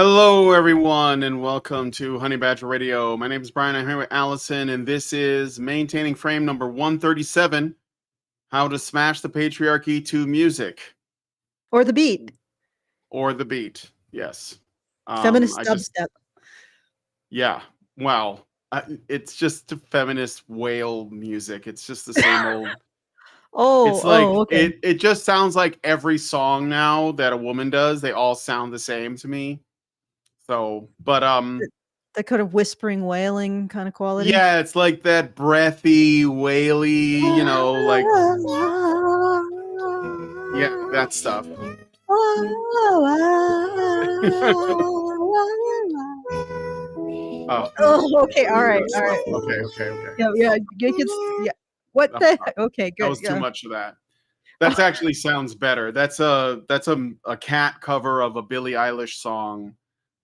Hello, everyone, and welcome to Honey Badger Radio. My name is Brian. I'm here with Allison, and this is Maintaining Frame number 137, How to Smash the Patriarchy to Music. Or the beat. Or the beat, yes. Feminist dubstep. Yeah, well, it's just feminist whale music. It's just the same old... It's like, okay. It just sounds like every song now that a woman does. They all sound the same to me. So, but that kind of whispering, wailing kind of quality. Yeah, it's like that breathy, waily, like yeah, that stuff. Oh, okay, all right. Okay. Yeah. What the heck? Okay, good. That was too much of that. That actually sounds better. That's a cat cover of a Billie Eilish song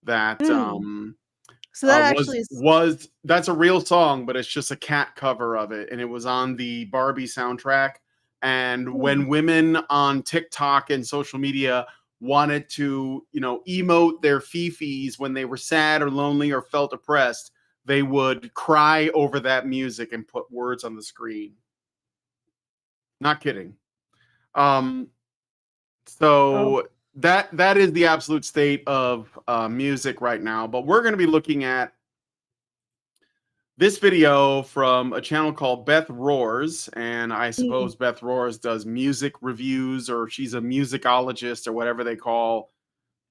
that so that actually that's a real song, but it's just a cat cover of it, and it was on the Barbie soundtrack. And when women on TikTok and social media wanted to, emote their fifis when they were sad or lonely or felt oppressed, they would cry over that music and put words on the screen. Not kidding. So that is the absolute state of music right now. But we're going to be looking at this video from a channel called Beth Roars, and I suppose Beth Roars does music reviews, or she's a musicologist, or whatever they call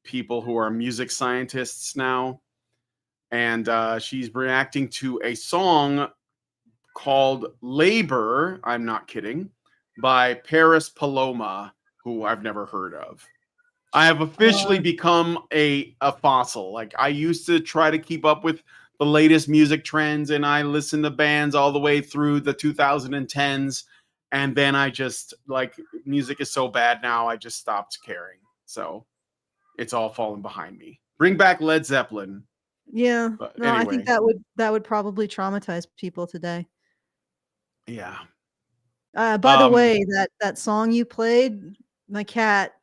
people who are music scientists now. And she's reacting to a song called Labor, I'm not kidding, by Paris Paloma, who I've never heard of. I have officially become a fossil. Like, I used to try to keep up with the latest music trends, and I listened to bands all the way through the 2010s. And then I just, like, music is so bad now, I just stopped caring. So it's all fallen behind me. Bring back Led Zeppelin. Yeah. But no, anyway. I think that would probably traumatize people today. Yeah. By the way, that song you played, my cat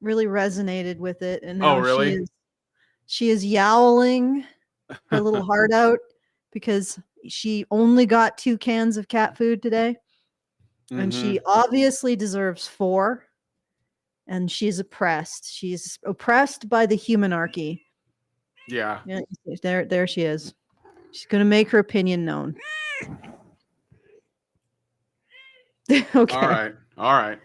really resonated with it, and now she is yowling her little heart out because she only got 2 cans of cat food today, and she obviously deserves 4, and she's oppressed. She's oppressed by the humanarchy. Yeah. There she is. She's gonna make her opinion known. Okay. All right.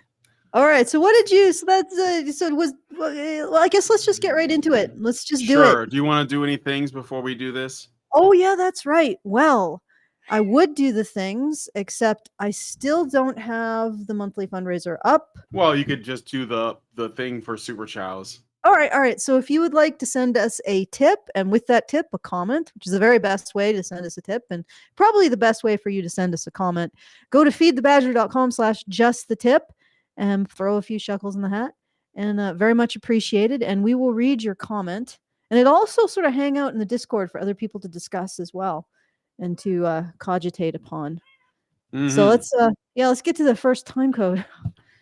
So what did you? So that's so it was. Well, I guess let's just get right into it. Let's just do it. Sure. Do you want to do any things before we do this? Oh yeah, that's right. Well, I would do the things, except I still don't have the monthly fundraiser up. Well, you could just do the thing for Super Chows. All right. So if you would like to send us a tip, and with that tip, a comment, which is the very best way to send us a tip, and probably the best way for you to send us a comment, go to feedthebadger.com/justthetip and throw a few shekels in the hat, and very much appreciated. And we will read your comment, and it also sort of hang out in the Discord for other people to discuss as well and to cogitate upon. So let's get to the first time code.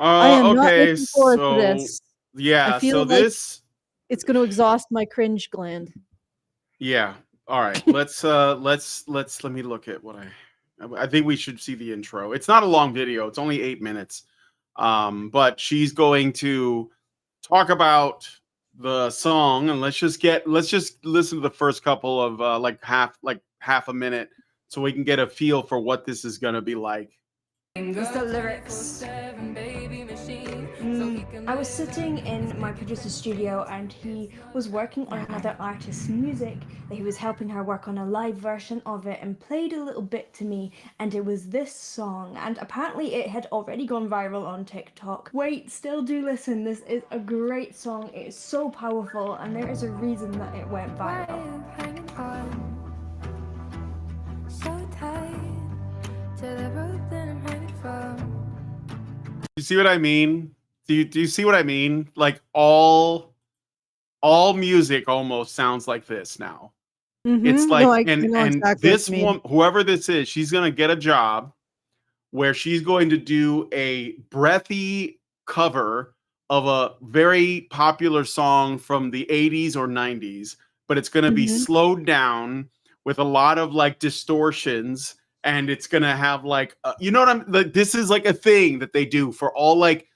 I am not looking forward to this. Yeah, I feel like it's going to exhaust my cringe gland. Yeah. All right. Let me look at what I think we should see the intro. It's not a long video. It's only 8 minutes. But she's going to talk about the song, and let's just listen to the first couple of like half a minute, so we can get a feel for what this is going to be like. Just the lyrics. I was sitting in my producer's studio, and he was working on another artist's music that he was helping her work on a live version of it, and played a little bit to me, and it was this song, and apparently it had already gone viral on TikTok. Wait, still do listen. This is a great song. It is so powerful, and there is a reason that it went viral. You see what I mean? Do you see what I mean? Like all music almost sounds like this now. It's like, this one, whoever this is, she's gonna get a job where she's going to do a breathy cover of a very popular song from the 80s or 90s, but it's going to be slowed down with a lot of like distortions, and it's going to have like you know what I'm like, this is like a thing that they do for all like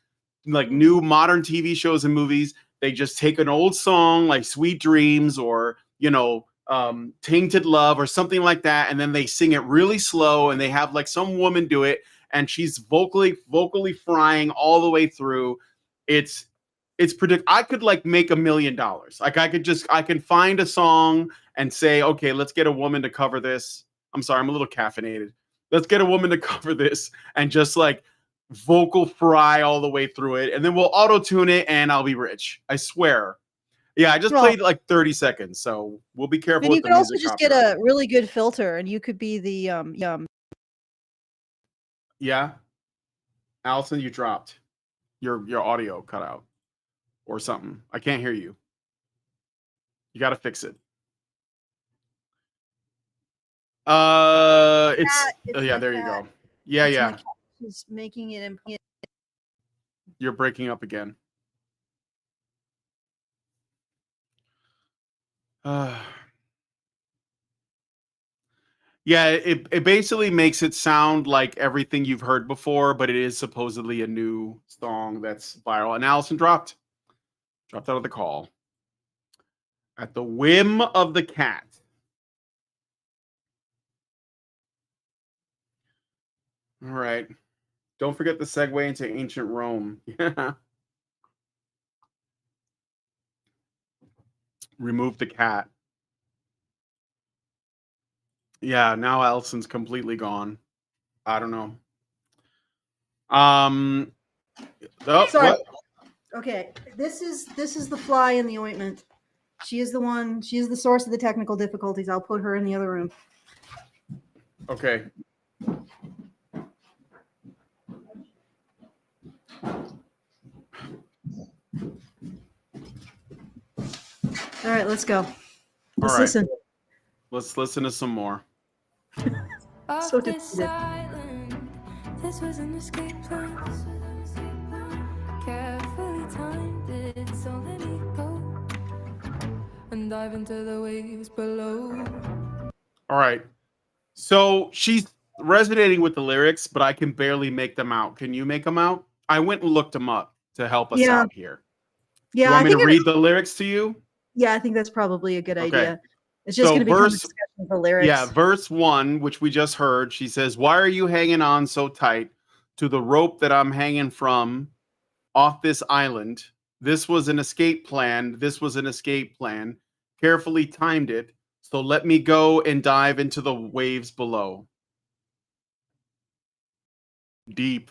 new modern TV shows and movies. They just take an old song like Sweet Dreams or Tainted Love or something like that, and then they sing it really slow, and they have like some woman do it, and she's vocally frying all the way through. It's I could like make $1 million. Like I can find a song and say, okay, let's get a woman to cover this. I'm sorry, I'm a little caffeinated. Let's get a woman to cover this and just like vocal fry all the way through it, and then we'll auto tune it, and I'll be rich. I swear. Yeah, I just played like 30 seconds, so we'll be careful. And you could also just get a really good filter, and you could be the Yeah, Allison, you dropped your audio cut out or something. I can't hear you. You got to fix it. Yeah, there you go. Yeah. She's making it. You're breaking up again. Yeah, it basically makes it sound like everything you've heard before, but it is supposedly a new song that's viral. And Allison dropped out of the call at the whim of the cat. All right. Don't forget the segue into ancient Rome. Remove the cat. Yeah, now Allison's completely gone. I don't know. Sorry. What? Okay, this is the fly in the ointment. She is the one. She is the source of the technical difficulties. I'll put her in the other room. Okay. All right, let's go. Let's listen. Let's listen to some more. So defeated. This was an escape plan. Carefully timed it, so let me go and dive into the waves below. All right. So she's resonating with the lyrics, but I can barely make them out. Can you make them out? I went and looked them up to help us out here. Yeah, you want me to read the lyrics to you? Yeah, I think that's probably a good idea. It's just going to become a discussion of the lyrics. Yeah, verse 1, which we just heard, she says, "Why are you hanging on so tight to the rope that I'm hanging from off this island? This was an escape plan. This was an escape plan. Carefully timed it. So let me go and dive into the waves below." Deep.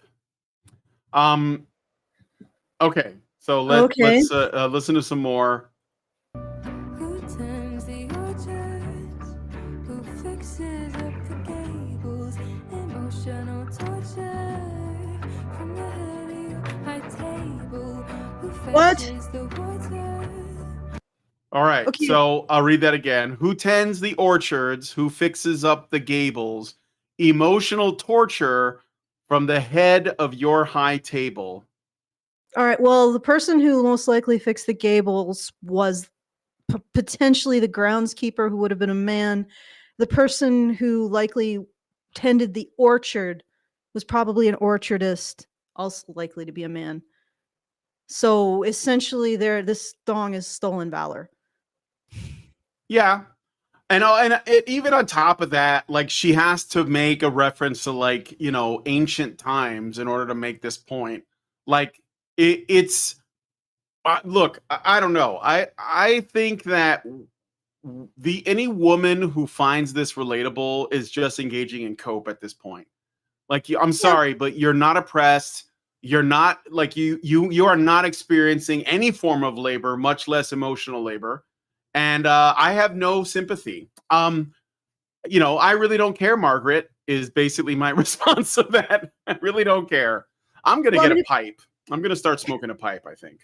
Okay. So let's listen to some more. Who turns the orchards? Who fixes up the gables? Emotional torture from the heavy high table. Who fetches the water? All right, so I'll read that again. Who tends the orchards? Who fixes up the gables? Emotional torture from the head of your high table. All right. Well, the person who most likely fixed the gables was potentially the groundskeeper, who would have been a man. The person who likely tended the orchard was probably an orchardist, also likely to be a man. So essentially, this song is stolen valor. Yeah. And even on top of that, like, she has to make a reference to, like, ancient times in order to make this point. Like, it's look, I don't know. I think that any woman who finds this relatable is just engaging in cope at this point. Like, I'm sorry, but you're not oppressed. You're not like you are not experiencing any form of labor, much less emotional labor. And I have no sympathy. I really don't care, Margaret, is basically my response to that. I really don't care. I'm going to get a pipe. I'm going to start smoking a pipe, I think.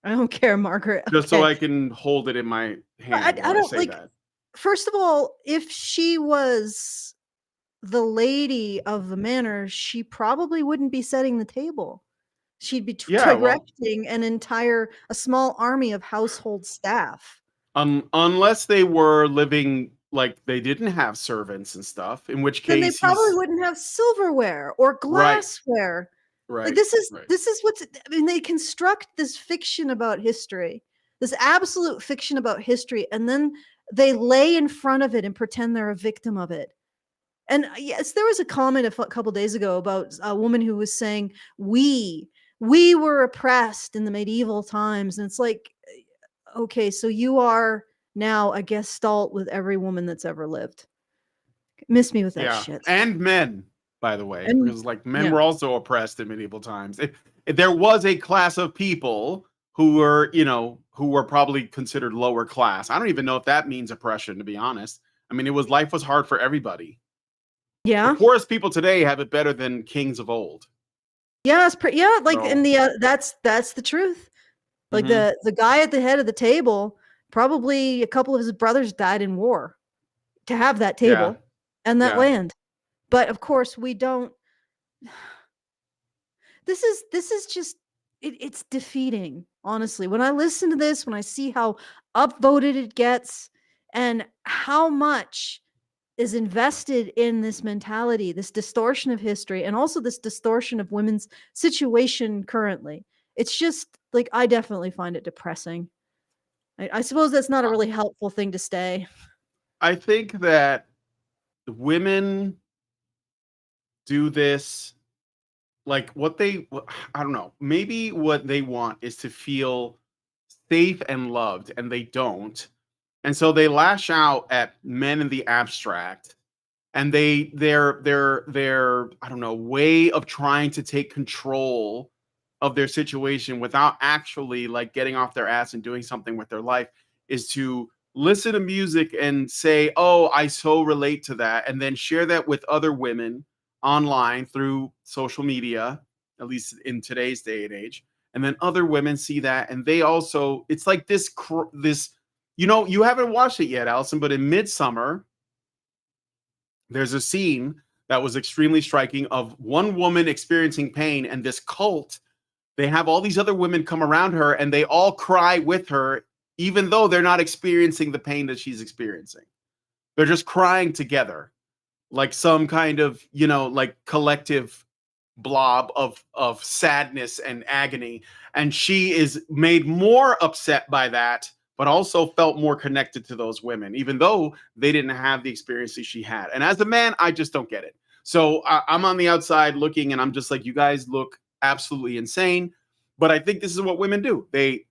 I don't care, Margaret. Just so I can hold it in my hand. I don't like that. First of all, if she was the lady of the manor, she probably wouldn't be setting the table. She'd be Yeah, well, directing a small army of household staff. unless they were living like they didn't have servants and stuff, in which Then they case probably he's wouldn't have silverware or right, glassware. Like right, this is right. this is what's I mean, they construct this fiction about history, this absolute fiction about history, and then they lay in front of it and pretend they're a victim of it. And yes, there was a comment a couple days ago about a woman who was saying, we were oppressed in the medieval times. And it's like, okay, so you are now a gestalt with every woman that's ever lived. Miss me with that Yeah, shit. and men, by the way, And because like men yeah. were also oppressed in medieval times. If there was a class of people who were, who were probably considered lower class. I don't even know if that means oppression, to be honest. I mean, life was hard for everybody. The Yeah. poorest people today have it better than kings of old. Yeah, it's like in So, the that's the truth. Like mhm. the guy at the head of the table, probably a couple of his brothers died in war to have that Yeah, table and that yeah. land. But of course we don't. This is just it's defeating, honestly. When I listen to this, when I see how upvoted it gets and how much is invested in this mentality, this distortion of history, and also this distortion of women's situation currently. It's just like I definitely find it depressing. I suppose that's not a really helpful thing to say. I think that women do this like I don't know, maybe what they want is to feel safe and loved, and they don't. And so they lash out at men in the abstract, and their I don't know, way of trying to take control of their situation without actually like getting off their ass and doing something with their life is to listen to music and say, "Oh, I so relate to that," and then share that with other women online through social media, at least in today's day and age. And then other women see that, and they also, it's like this, you haven't watched it yet, Allison, but in Midsummer, there's a scene that was extremely striking of one woman experiencing pain, and this cult, they have all these other women come around her and they all cry with her, even though they're not experiencing the pain that she's experiencing. They're just crying together, like some kind of, like collective blob of sadness and agony. And she is made more upset by that, but also felt more connected to those women, even though they didn't have the experiences she had. And as a man, I just don't get it. So I'm on the outside looking, and I'm just like, you guys look absolutely insane. But I think this is what women do. They,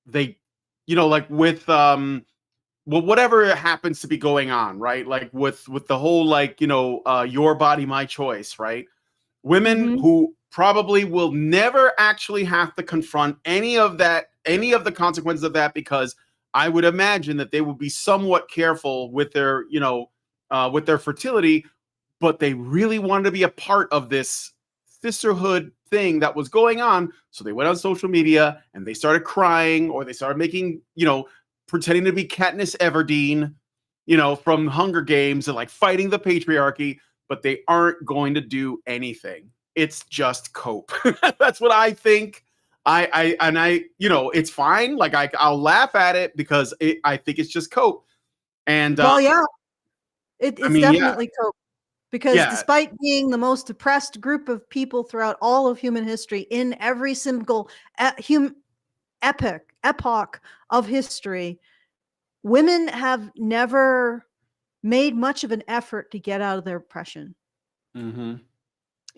like with well, whatever happens to be going on, right? Like with the whole like, your body, my choice, right? Women Mhm. who probably will never actually have to confront any of the consequences of that, because I would imagine that they would be somewhat careful with their, with their fertility, but they really wanted to be a part of this sisterhood thing that was going on. So they went on social media and they started crying, or they started making, pretending to be Katniss Everdeen, from Hunger Games, and like fighting the patriarchy, but they aren't going to do anything. It's just cope. That's what I think. It's fine. Like I'll laugh at it because I think it's just cope. And Well, yeah, I it's mean, yeah, definitely cope. Because yeah, despite being the most oppressed group of people throughout all of human history, in every single epoch of history, women have never made much of an effort to get out of their oppression. mm-hmm.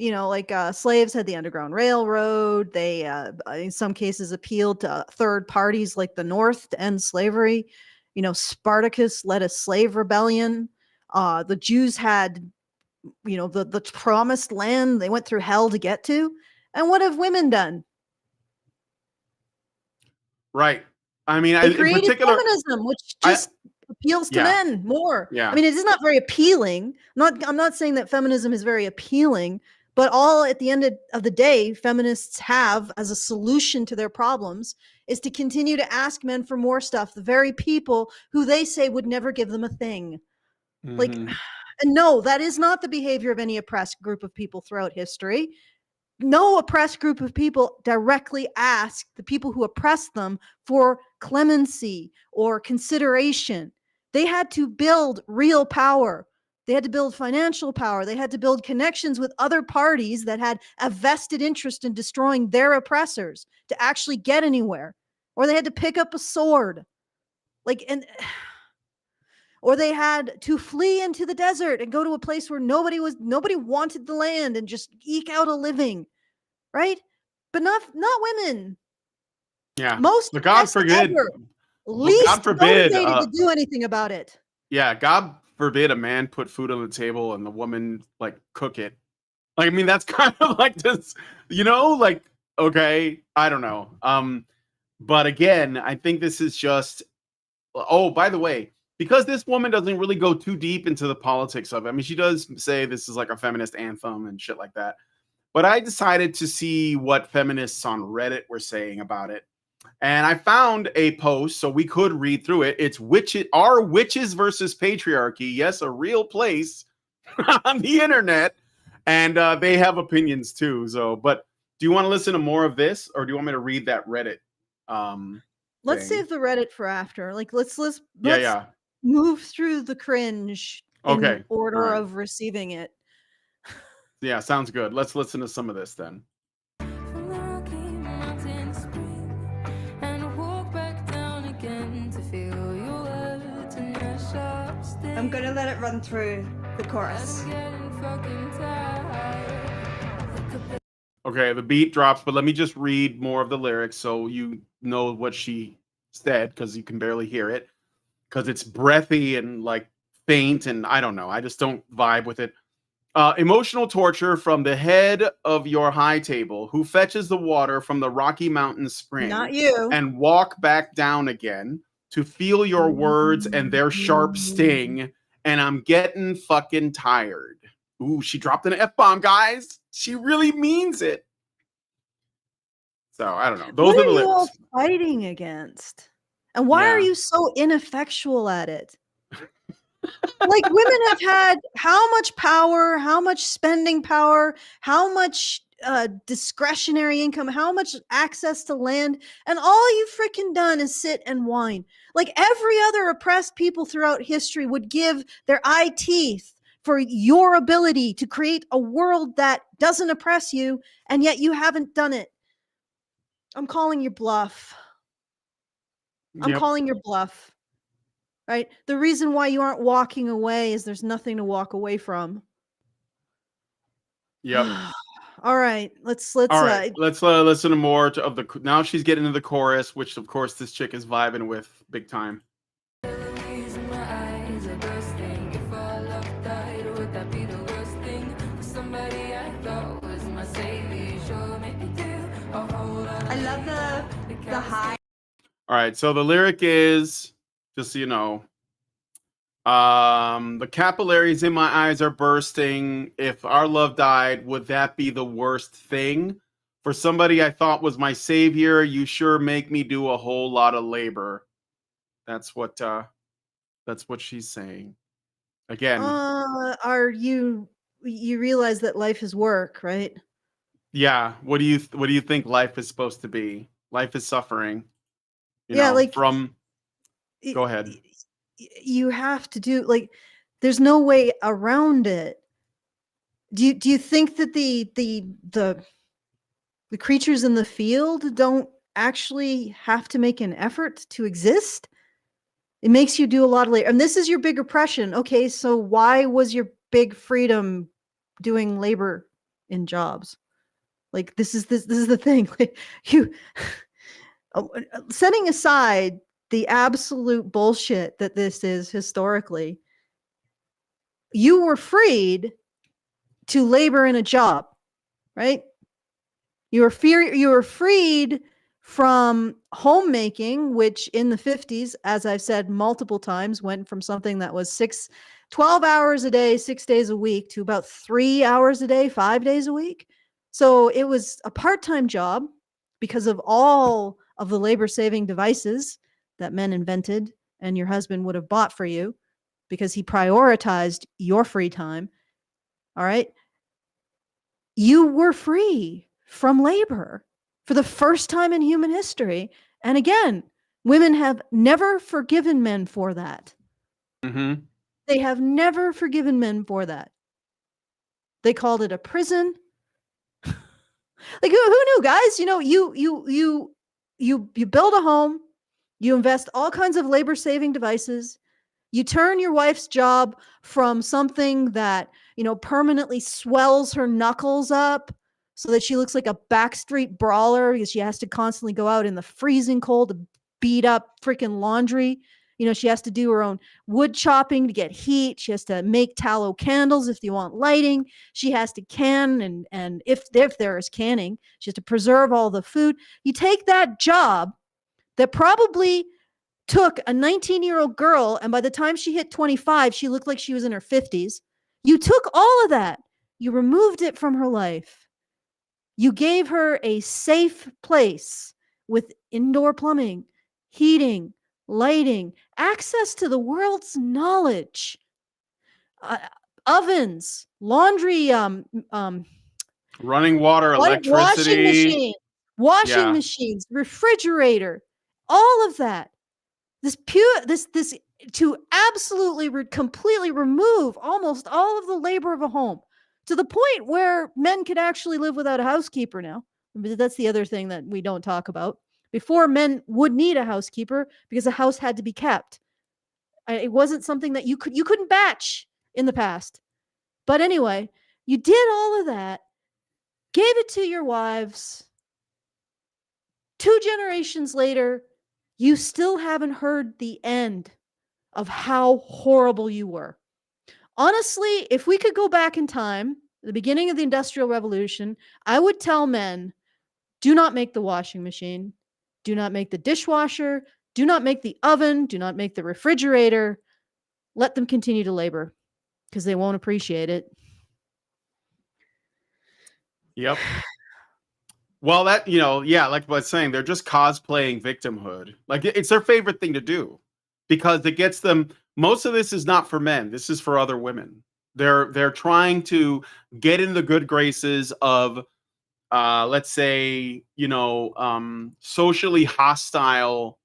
Like slaves had the Underground Railroad. They, in some cases, appealed to third parties like the North to end slavery. Spartacus led a slave rebellion. The Jews had, the promised land they went through hell to get to. And what have women done? Right. I mean, They in created particular, feminism, which I just appeals to yeah, men more. I yeah. mean, it is not very appealing. I'm not saying that feminism is very appealing, but all at the end of the day, feminists have as a solution to their problems is to continue to ask men for more stuff, the very people who they say would never give them a thing. Like, Mm-hmm. and no, that is not the behavior of any oppressed group of people throughout history. no oppressed group of people directly asked the people who oppressed them for clemency or consideration. They had to build real power. They had to build financial power. They had to build connections with other parties that had a vested interest in destroying their oppressors to actually get anywhere. Or they had to pick up a sword. Or they had to flee into the desert and go to a place where nobody wanted the land and just eke out a living, right? But not women. Yeah. Most But God forbid. least God forbid. motivated to do anything about it. Yeah, God forbid a man put food on the table and the woman like cook it. Like, I mean, that's kind of like this, like, okay, I don't know. But again, I think this is just, oh, by the way, because this woman doesn't really go too deep into the politics of it. I mean, she does say this is like a feminist anthem and shit like that. But I decided to see what feminists on Reddit were saying about it. And I found a post, so we could read through it. It's Are Witches versus Patriarchy? Yes, a real place on the internet. And they have opinions too. So, but do you want to listen to more of this, or do you want me to read that Reddit? Let's thing? save the Reddit for after. Like, let's Yeah. move through the cringe Okay. in order All right. of receiving it. Yeah, sounds good. Let's listen to some of this then. From the Rocky Mountain spring and walk back down again to feel your words and your sharp sting. I'm gonna let it run through the chorus. I'm getting fucking tired. Okay, the beat drops, but let me just read more of the lyrics so you know what she said, because you can barely hear it, because it's breathy and like faint, and I don't know. I just don't vibe with it. Emotional torture from the head of your high table, who fetches the water from the Rocky Mountain spring, Not you. and walk back down again to feel your words and their sharp sting, and I'm getting fucking tired. Ooh, she dropped an F-bomb, guys. She really means it. So, I don't know. Those What are the are you all lyrics. fighting against? And why are Yeah. you so ineffectual at it? Like, women have had how much power, how much spending power, how much discretionary income, how much access to land, and all you've freaking done is sit and whine. Like, every other oppressed people throughout history would give their eye teeth for your ability to create a world that doesn't oppress you, and yet you haven't done it. I'm calling your bluff. I'm Yep. calling your bluff. Right? The reason why you aren't walking away is there's nothing to walk away from. Yep. All right, let's All right. Let's listen to more of the. Now she's getting into the chorus, which of course this chick is vibing with big time. Memories in my eyes are bursting. If all love died, would that be the worst thing? For somebody I thought was my savior, sure make me do a whole lot. I love the high. All right. So the lyric is, just so you know, the capillaries in my eyes are bursting. If our love died, would that be the worst thing? For somebody I thought was my savior, you sure make me do a whole lot of labor. That's what she's saying. Again, are you realize that life is work, right? yeah. What do you think life is supposed to be? Life is suffering. Yeah, like, from. Go ahead. You have to do, like, there's no way around it. Do you think that the creatures in the field don't actually have to make an effort to exist? It makes you do a lot of labor. And this is your big oppression. Okay, so why was your big freedom doing labor in jobs? Like, this is the thing. Like, you setting aside the absolute bullshit that this is historically, you were freed to labor in a job, right? You were freed from homemaking, which in the 50s, as I've said multiple times, went from something that was 12 hours a day, 6 days a week, to about 3 hours a day, 5 days a week. So it was a part-time job because of all of the labor-saving devices that men invented and your husband would have bought for you because he prioritized your free time. All right. You were free. from labor for the first time in human history. And again, women have never forgiven men for that. Mm-hmm. They have never forgiven men for that. They called it a prison. Like, who knew, guys? You know, you build a home, you invest all kinds of labor saving devices, you turn your wife's job from something that, you know, permanently swells her knuckles up so that she looks like a backstreet brawler because she has to constantly go out in the freezing cold to beat up freaking laundry. You know, she has to do her own wood chopping to get heat. She has to make tallow candles if you want lighting. She has to can, and if there is canning, she has to preserve all the food. You take that job that probably took a 19-year-old girl, and by the time she hit 25, she looked like she was in her 50s. You took all of that. You removed it from her life. You gave her a safe place with indoor plumbing, heating, lighting, access to the world's knowledge, ovens, laundry, Running water, electricity, washing machines, refrigerator, all of that. This to absolutely completely remove almost all of the labor of a home, to the point where men could actually live without a housekeeper now. That's the other thing that we don't talk about. Before, men would need a housekeeper because a house had to be kept. It wasn't something that you couldn't batch in the past. But anyway, you did all of that, gave it to your wives. 2 generations later, you still haven't heard the end of how horrible you were. Honestly, if we could go back in time, the beginning of the Industrial Revolution, I would tell men, do not make the washing machine, do not make the dishwasher, do not make the oven, do not make the refrigerator. Let them continue to labor because they won't appreciate it. Yep. Well, that, you know, yeah, like I was saying, they're just cosplaying victimhood. Like, it's their favorite thing to do because it gets them. Most of this is not for men. This is for other women. They're trying to get in the good graces of, let's say, you know, socially hostile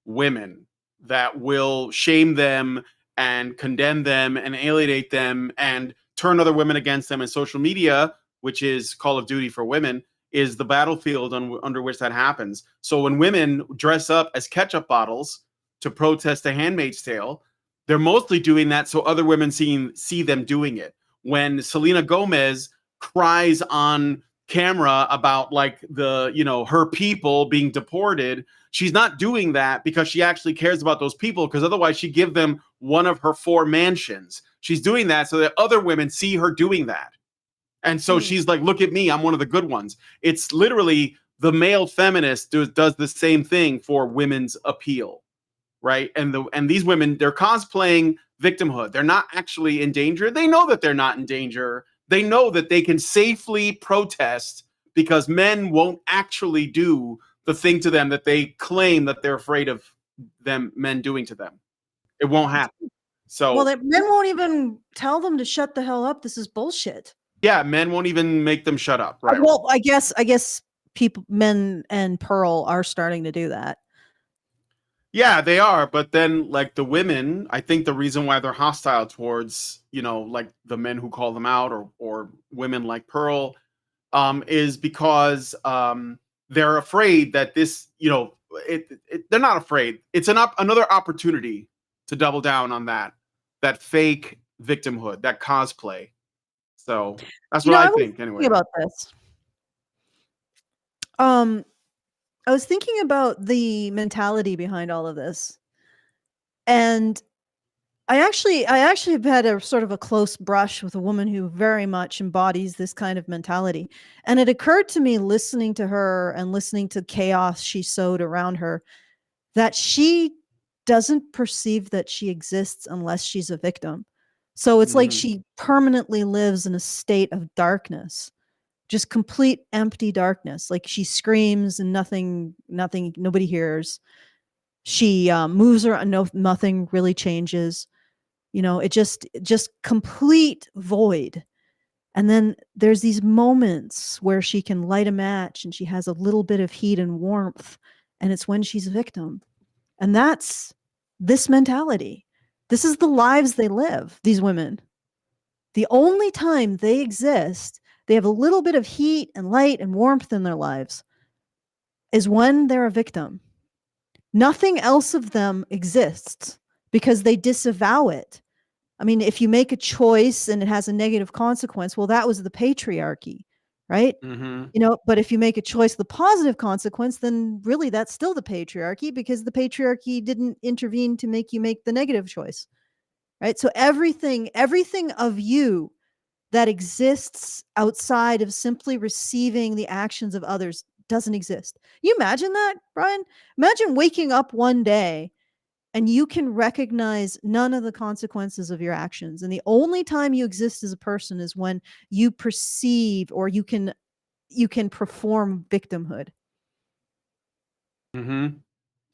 women that will shame them and condemn them and alienate them and turn other women against them. And social media, which is Call of Duty for women, is the battlefield under which that happens. So when women dress up as ketchup bottles to protest The Handmaid's Tale, they're mostly doing that so other women see them doing it. When Selena Gomez cries on camera about, like, the, you know, her people being deported, she's not doing that because she actually cares about those people, because otherwise she'd give them one of her 4 mansions. She's doing that so that other women see her doing that. And so she's like, look at me, I'm one of the good ones. It's literally the male feminist does the same thing for women's appeal, right? And these women, they're cosplaying victimhood. They're not actually in danger. They know that they're not in danger. They know that they can safely protest because men won't actually do the thing to them that they claim that they're afraid of men doing to them. It won't happen. So, well, men won't even tell them to shut the hell up. This is bullshit. Yeah, men won't even make them shut up, right? Well, I guess people, men and Pearl, are starting to do that. Yeah, they are. But then, like, the women, I think the reason why they're hostile towards, you know, like the men who call them out, or women like Pearl, is because they're afraid that this, you know, they're not afraid. It's another opportunity to double down on that fake victimhood, that cosplay. So that's what I think, anyway. About this, I was thinking about the mentality behind all of this, and I actually have had a sort of a close brush with a woman who very much embodies this kind of mentality. And it occurred to me, listening to her and listening to chaos she sowed around her, that she doesn't perceive that she exists unless she's a victim. So it's like she permanently lives in a state of darkness, just complete empty darkness. Like, she screams and nobody hears. She moves around, nothing really changes. You know, it just complete void. And then there's these moments where she can light a match and she has a little bit of heat and warmth, and it's when she's a victim. And that's this mentality. This is the lives they live, these women. The only time they exist, they have a little bit of heat and light and warmth in their lives, is when they're a victim. Nothing else of them exists because they disavow it. I mean, if you make a choice and it has a negative consequence, well, that was the patriarchy, right? Mm-hmm. But if you make a choice with a positive consequence, then really that's still the patriarchy, because the patriarchy didn't intervene to make you make the negative choice, right? So everything of you that exists outside of simply receiving the actions of others doesn't exist. You imagine that, Brian? Imagine waking up one day and you can recognize none of the consequences of your actions. And the only time you exist as a person is when you perceive, or you can perform victimhood. Mm-hmm.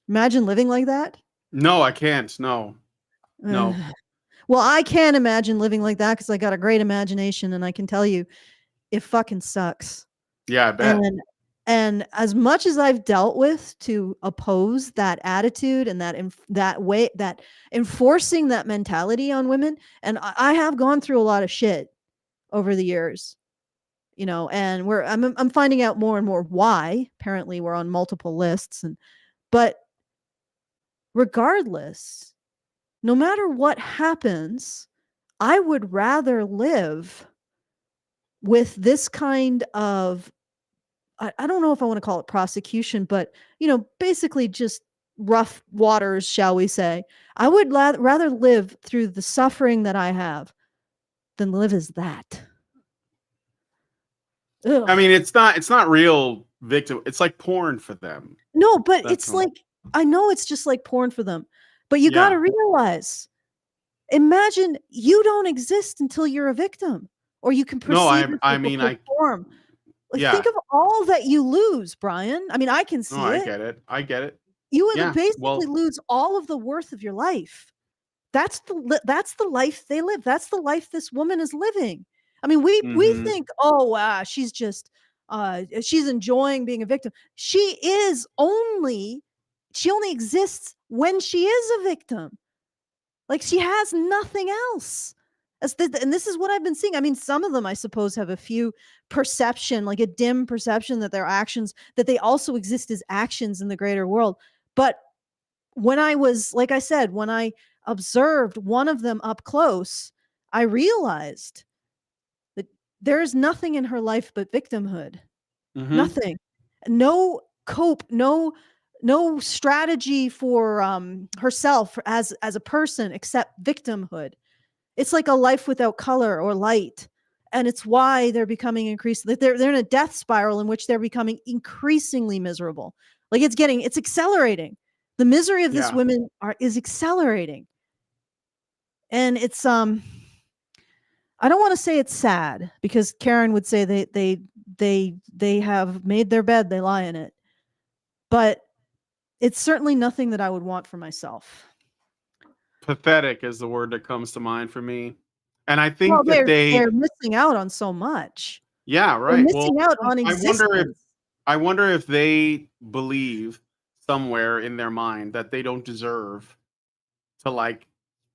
Imagine living like that. No, I can't. No. Well, I can imagine living like that because I got a great imagination, and I can tell you it fucking sucks. Yeah, I bet. And as much as I've dealt with to oppose that attitude and that way, that enforcing that mentality on women, and I have gone through a lot of shit over the years, and I'm finding out more and more why. Apparently, we're on multiple lists, but regardless, no matter what happens, I would rather live with this kind of, I don't know if I want to call it prosecution, but basically just rough waters, shall we say. I would rather live through the suffering that I have than live as that. Ugh. I mean, it's not real victim. It's like porn for them. No, but it's like, I know it's just like porn for them, but you got to realize, imagine you don't exist until you're a victim, or you can perceive. No, I mean, perform. Think of all that you lose, Brian. I mean, I can see it. I get it. You would basically lose all of the worth of your life. That's the life they live. That's the life this woman is living. I mean, we think, oh wow, she's just she's enjoying being a victim. She only exists when she is a victim. Like, she has nothing else. And this is what I've been seeing. I mean, some of them, I suppose, have a few perception, like a dim perception that their actions, that they also exist as actions in the greater world. But when I was, like I said, when I observed one of them up close, I realized that there is nothing in her life but victimhood. Mm-hmm. Nothing. No cope, no strategy for herself as a person except victimhood. It's like a life without color or light. And it's why they're becoming they're in a death spiral in which they're becoming increasingly miserable. Like, it's accelerating. The misery of this women is accelerating. And it's I don't want to say it's sad, because Karen would say they have made their bed, they lie in it. But it's certainly nothing that I would want for myself. Pathetic is the word that comes to mind for me. And I think that they're missing out on so much. Yeah, right. They're missing out on existence. I wonder if they believe somewhere in their mind that they don't deserve to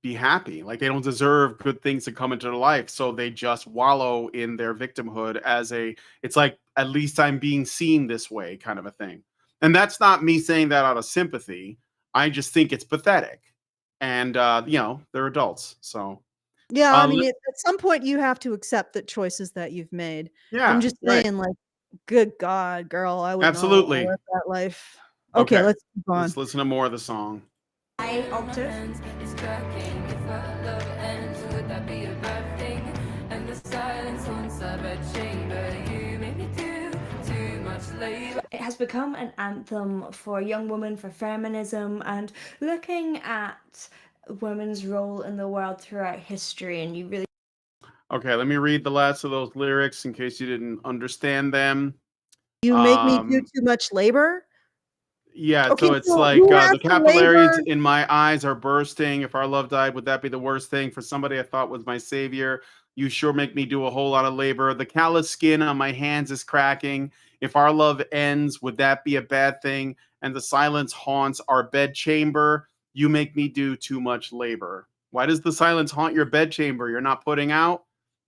be happy. Like, they don't deserve good things to come into their life. So they just wallow in their victimhood it's like, at least I'm being seen this way kind of a thing. And that's not me saying that out of sympathy. I just think it's pathetic. And, they're adults. So, yeah, I mean, at some point you have to accept the choices that you've made. Yeah, I'm just saying, like, good God, girl, I would absolutely not live that life. Okay, let's keep on. Let's listen to more of the song. It has become an anthem for young women, for feminism, and looking at women's role in the world throughout history. And you really... Okay, let me read the last of those lyrics in case you didn't understand them. You make me do too much labor? Yeah, okay, so it's like the capillaries in my eyes are bursting. If our love died, would that be the worst thing? For somebody I thought was my savior, You sure make me do a whole lot of labor. The callous skin on my hands is cracking. If our love ends, would that be a bad thing? And the silence haunts our bedchamber. You make me do too much labor. Why does the silence haunt your bedchamber? You're not putting out?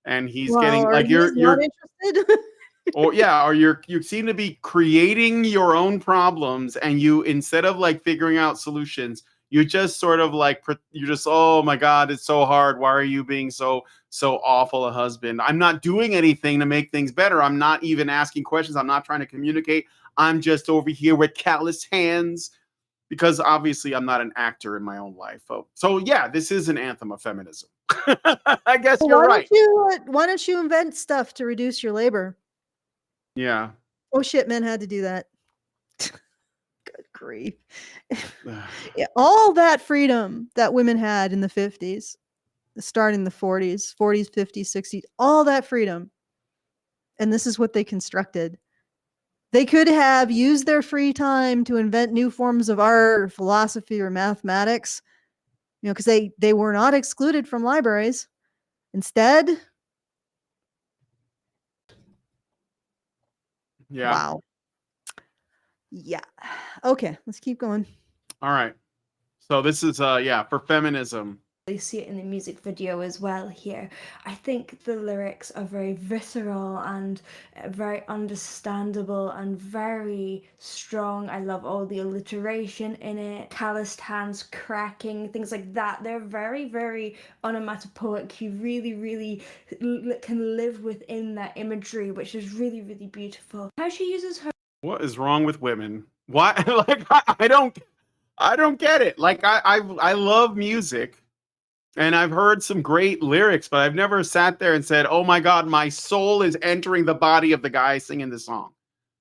And he's getting or like he's not you're interested. or yeah, or you seem to be creating your own problems, and you, instead of like figuring out solutions, you just sort of like you just, oh my god, it's so hard. Why are you being so awful a husband? I'm not doing anything to make things better. I'm not even asking questions. I'm not trying to communicate. I'm just over here with callous hands, because obviously I'm not an actor in my own life. So yeah, this is an anthem of feminism. I guess Well, you're right. why don't you invent stuff to reduce your labor? Yeah. Oh shit, men had to do that. Good grief. Yeah, all that freedom that women had in the 50s, starting the 40s, 50s, 60s, all that freedom. And this is what they constructed. They could have used their free time to invent new forms of art or philosophy or mathematics, because they were not excluded from libraries. Instead, Yeah. wow. Yeah. Okay, let's keep going. All right. So this is for feminism. You see it in the music video as well here. I think the lyrics are very visceral and very understandable and very strong. I love all the alliteration in it, calloused hands cracking, things like that. They're very, very onomatopoeic. You really, really can live within that imagery, which is really, really beautiful. How she uses her... What is wrong with women? Why? Like, I don't get it. Like, I love music. And I've heard some great lyrics, but I've never sat there and said, oh my God, my soul is entering the body of the guy singing this song.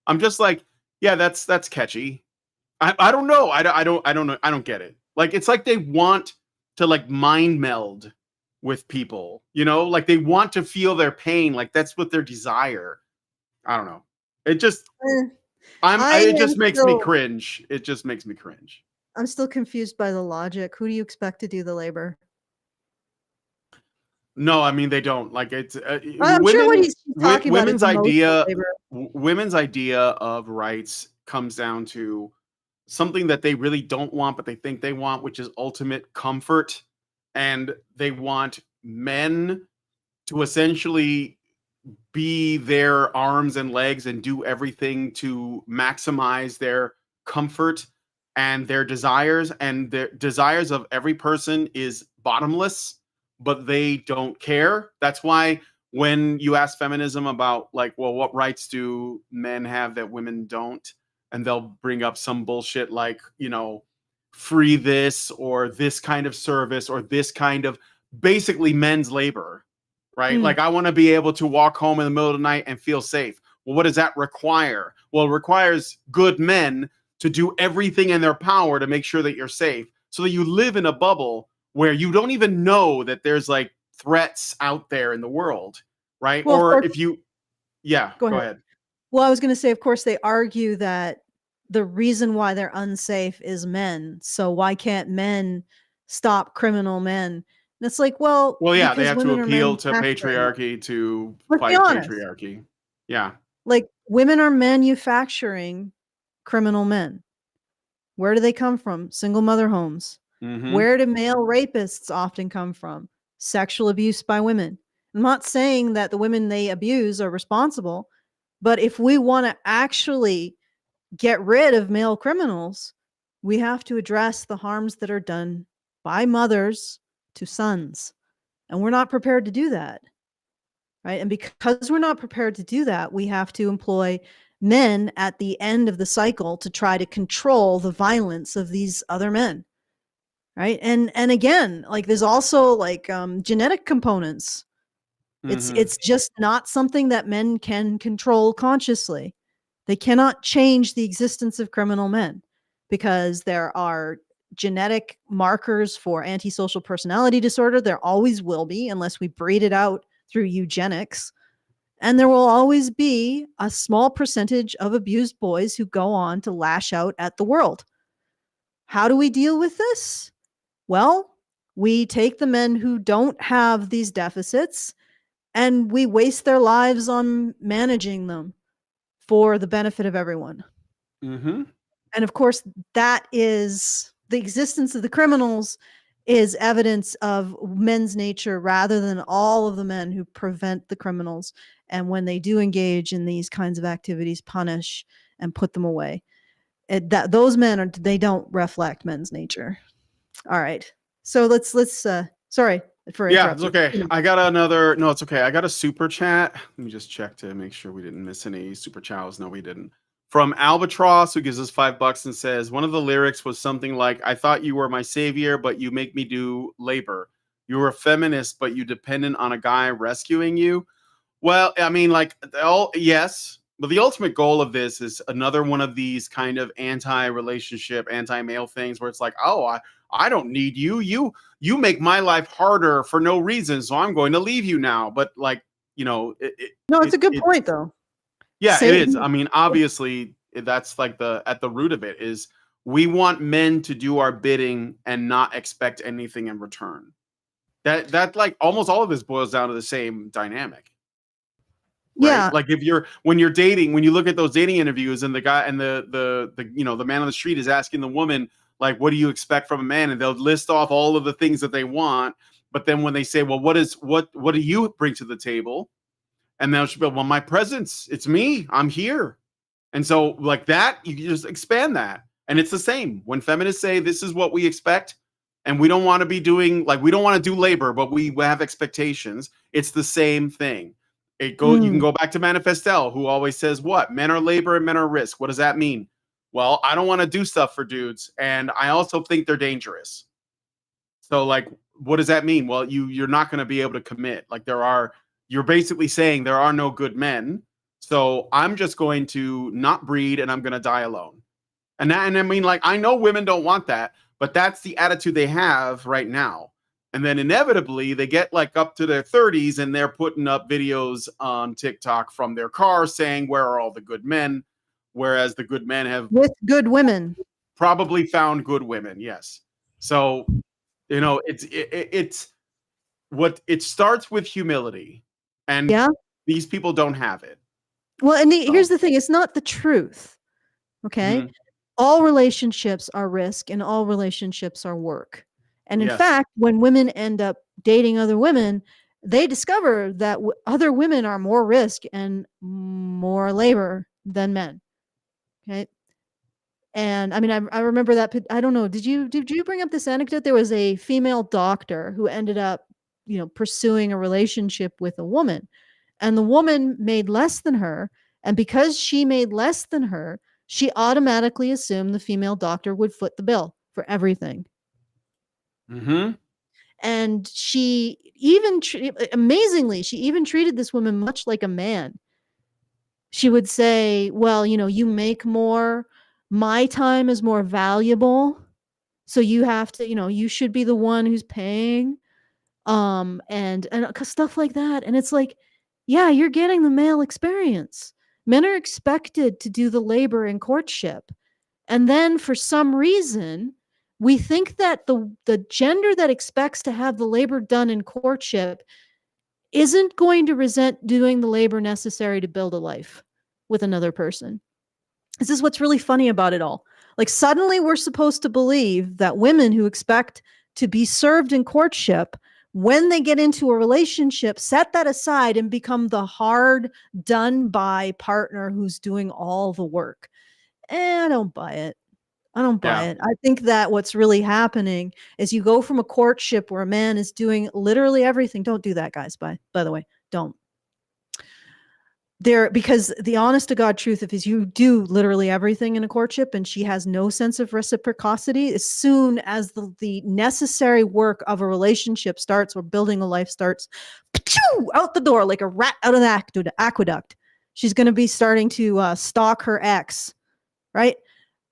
I'm just like, yeah, that's catchy. I don't know. I don't know. I don't get it. Like, it's like they want to like mind meld with people, like they want to feel their pain. Like that's what their desire. I don't know. It just, it just makes me cringe. It just makes me cringe. I'm still confused by the logic. Who do you expect to do the labor? No, I mean they don't. Like it's I'm sure what he's talking about is women's idea of rights comes down to something that they really don't want, but they think they want, which is ultimate comfort. And they want men to essentially be their arms and legs and do everything to maximize their comfort and their desires. And the desires of every person is bottomless, but they don't care. That's why when you ask feminism about like, well, what rights do men have that women don't? And they'll bring up some bullshit like, free this or this kind of service or this kind of basically men's labor, right? Like I want to be able to walk home in the middle of the night and feel safe. Well, what does that require? Well, it requires good men to do everything in their power to make sure that you're safe so that you live in a bubble where you don't even know that there's like threats out there in the world, right? Well, or if you, go ahead. Well, I was going to say, of course, they argue that the reason why they're unsafe is men. So why can't men stop criminal men? And it's like, well, yeah, they have to appeal to patriarchy to fight patriarchy. Yeah. Like women are manufacturing criminal men. Where do they come from? Single mother homes. Mm-hmm. Where do male rapists often come from? Sexual abuse by women. I'm not saying that the women they abuse are responsible, but if we want to actually get rid of male criminals, we have to address the harms that are done by mothers to sons. And we're not prepared to do that. Right? And because we're not prepared to do that, we have to employ men at the end of the cycle to try to control the violence of these other men. Right. And again, like there's also like genetic components. It's just not something that men can control consciously. They cannot change the existence of criminal men because there are genetic markers for antisocial personality disorder. There always will be, unless we breed it out through eugenics. And there will always be a small percentage of abused boys who go on to lash out at the world. How do we deal with this? Well, we take the men who don't have these deficits and we waste their lives on managing them for the benefit of everyone. Mm-hmm. And of course, that is the existence of the criminals is evidence of men's nature rather than all of the men who prevent the criminals. And when they do engage in these kinds of activities, punish and put them away. Those men they don't reflect men's nature. All right. So let's sorry for Yeah, it's interrupting. okay. I got another. No, it's okay. I got a super chat. Let me just check to make sure we didn't miss any super chows. No, we didn't. From Albatross, who gives us $5 and says, one of the lyrics was something like, I thought you were my savior, but you make me do labor. You were a feminist, but you dependent on a guy rescuing you. Well, I mean, like, yes, but the ultimate goal of this is another one of these kind of anti-relationship, anti-male things where it's like, oh, I don't need you. You make my life harder for no reason, so I'm going to leave you now. But like, no, it's a good point though. Yeah, it is. I mean, obviously, that's like at the root of it is we want men to do our bidding and not expect anything in return. That like almost all of this boils down to the same dynamic. Right? Yeah. Like when you're dating, when you look at those dating interviews and the guy and the the man on the street is asking the woman, like, what do you expect from a man? And they'll list off all of the things that they want. But then when they say, well, what do you bring to the table? And then she'll be, well, my presence, it's me, I'm here. And so like that, you can just expand that. And it's the same when feminists say this is what we expect. And we don't want to be doing, like, we don't want to do labor, but we have expectations. It's the same thing. You can go back to Manifestel, who always says what? Men are labor and men are risk. What does that mean? Well, I don't want to do stuff for dudes. And I also think they're dangerous. So like, what does that mean? Well, you're not going to be able to commit. Like you're basically saying there are no good men. So I'm just going to not breed and I'm going to die alone. And I mean, like, I know women don't want that, but that's the attitude they have right now. And then inevitably they get like up to their 30s and they're putting up videos on TikTok from their car saying, where are all the good men? Whereas the good men have with good women probably found good women. Yes. So, it's what it starts with humility. And these people don't have it. Well, and here's the thing. It's not the truth. Okay. Mm-hmm. All relationships are risk and all relationships are work. And in fact, when women end up dating other women, they discover that other women are more risk and more labor than men. Okay. And I mean, I remember that. I don't know. Did you bring up this anecdote? There was a female doctor who ended up, pursuing a relationship with a woman, and the woman made less than her. And because she made less than her, she automatically assumed the female doctor would foot the bill for everything. Mm-hmm. And she even, amazingly, she even treated this woman much like a man. She would say, well, you make more. My time is more valuable. So you have to, you should be the one who's paying. And stuff like that. And it's like, yeah, you're getting the male experience. Men are expected to do the labor in courtship. And then for some reason, we think that the gender that expects to have the labor done in courtship isn't going to resent doing the labor necessary to build a life with another person. This is what's really funny about it all. Like suddenly we're supposed to believe that women who expect to be served in courtship, when they get into a relationship, set that aside and become the hard, done by partner who's doing all the work. I don't buy it. I don't buy it. I think that what's really happening is you go from a courtship where a man is doing literally everything. Don't do that, guys. By the way, don't. Because the honest to God truth is you do literally everything in a courtship and she has no sense of reciprocity. As soon as the necessary work of a relationship starts or building a life starts, out the door like a rat out of the aqueduct. She's going to be starting to stalk her ex, right?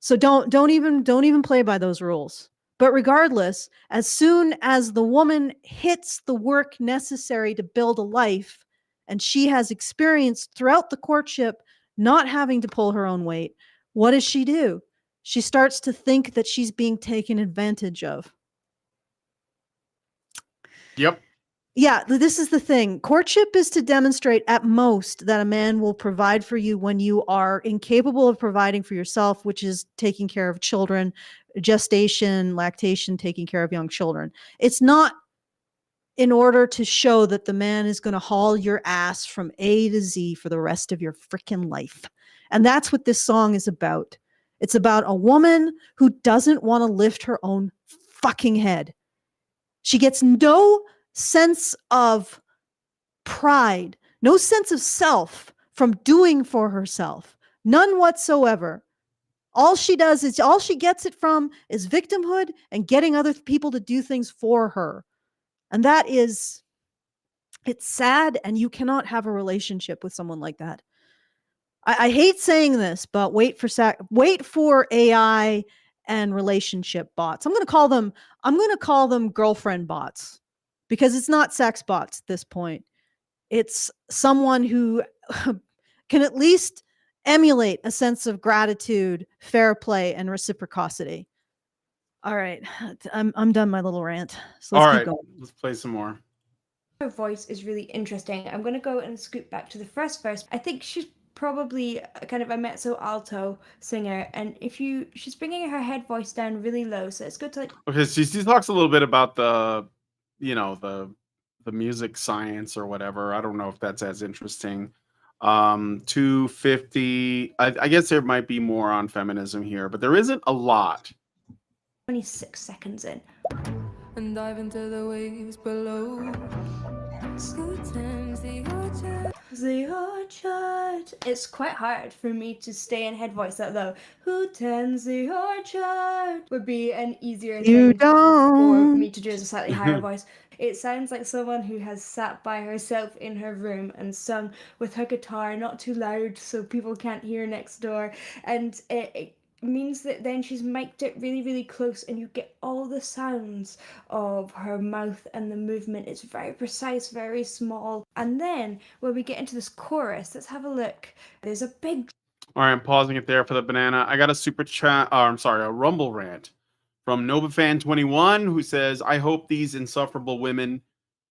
So don't even play by those rules. But regardless, as soon as the woman hits the work necessary to build a life, and she has experienced throughout the courtship not having to pull her own weight, what does she do? She starts to think that she's being taken advantage of. Yep. Yeah, this is the thing. Courtship is to demonstrate at most that a man will provide for you when you are incapable of providing for yourself, which is taking care of children, gestation, lactation, taking care of young children. It's not in order to show that the man is going to haul your ass from A to Z for the rest of your freaking life. And that's what this song is about. It's about a woman who doesn't want to lift her own fucking head. She gets no sense of pride, no sense of self from doing for herself. None whatsoever. All she gets it from is victimhood and getting other people to do things for her. And it's sad, and you cannot have a relationship with someone like that. I hate saying this, but wait for AI and relationship bots. I'm going to call them girlfriend bots, because it's not sex bots at this point. It's someone who can at least emulate a sense of gratitude, fair play, and reciprocity. All right, I'm done my little rant. So let's keep going. Let's play some more. Her voice is really interesting. I'm going to go and scoot back to the first verse. I think she's probably kind of a mezzo alto singer, and she's bringing her head voice down really low, so it's good to like. Okay, she talks a little bit about the music science or whatever. I don't know if that's as interesting. 250. I guess there might be more on feminism here, but there isn't a lot. 26 seconds in. And dive into the waves below. The orchard. It's quite hard for me to stay in head voice that low. Who tends the orchard would be an easier thing for me to do as a slightly higher voice. It sounds like someone who has sat by herself in her room and sung with her guitar, not too loud so people can't hear next door. And it means that then she's mic'd it really, really close, and you get all the sounds of her mouth and the movement. It's very precise, very small. And then when we get into this chorus, let's have a look. There's a big. All right, I'm pausing it there for the banana. I got a super chat. A Rumble rant from NovaFan21 who says, "I hope these insufferable women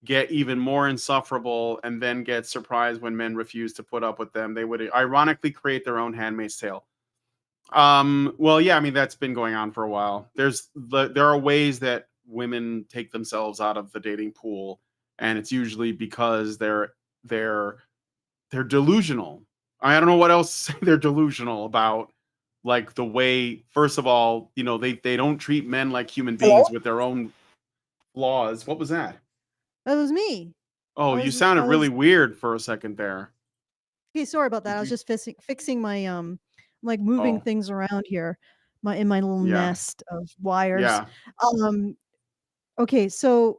get even more insufferable and then get surprised when men refuse to put up with them. They would ironically create their own Handmaid's Tale." Well, yeah, I mean, that's been going on for a while. There are ways that women take themselves out of the dating pool, and it's usually because they're delusional. I don't know what else they're delusional about. Like the way, first of all, they don't treat men like human beings with their own flaws. What was that? That was me. Oh, you sounded really weird for a second there. Okay, sorry about that. I was just fixing my like moving things around here, in my little nest of wires. Yeah. Okay, so,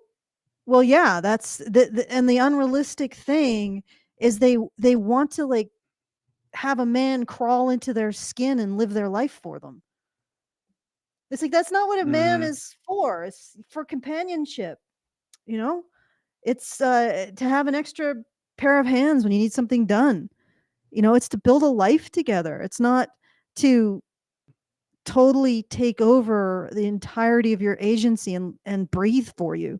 well, yeah, that's the unrealistic thing is they want to like have a man crawl into their skin and live their life for them. It's like that's not what a man is for. It's for companionship. It's to have an extra pair of hands when you need something done. It's to build a life together. It's not to totally take over the entirety of your agency and breathe for you.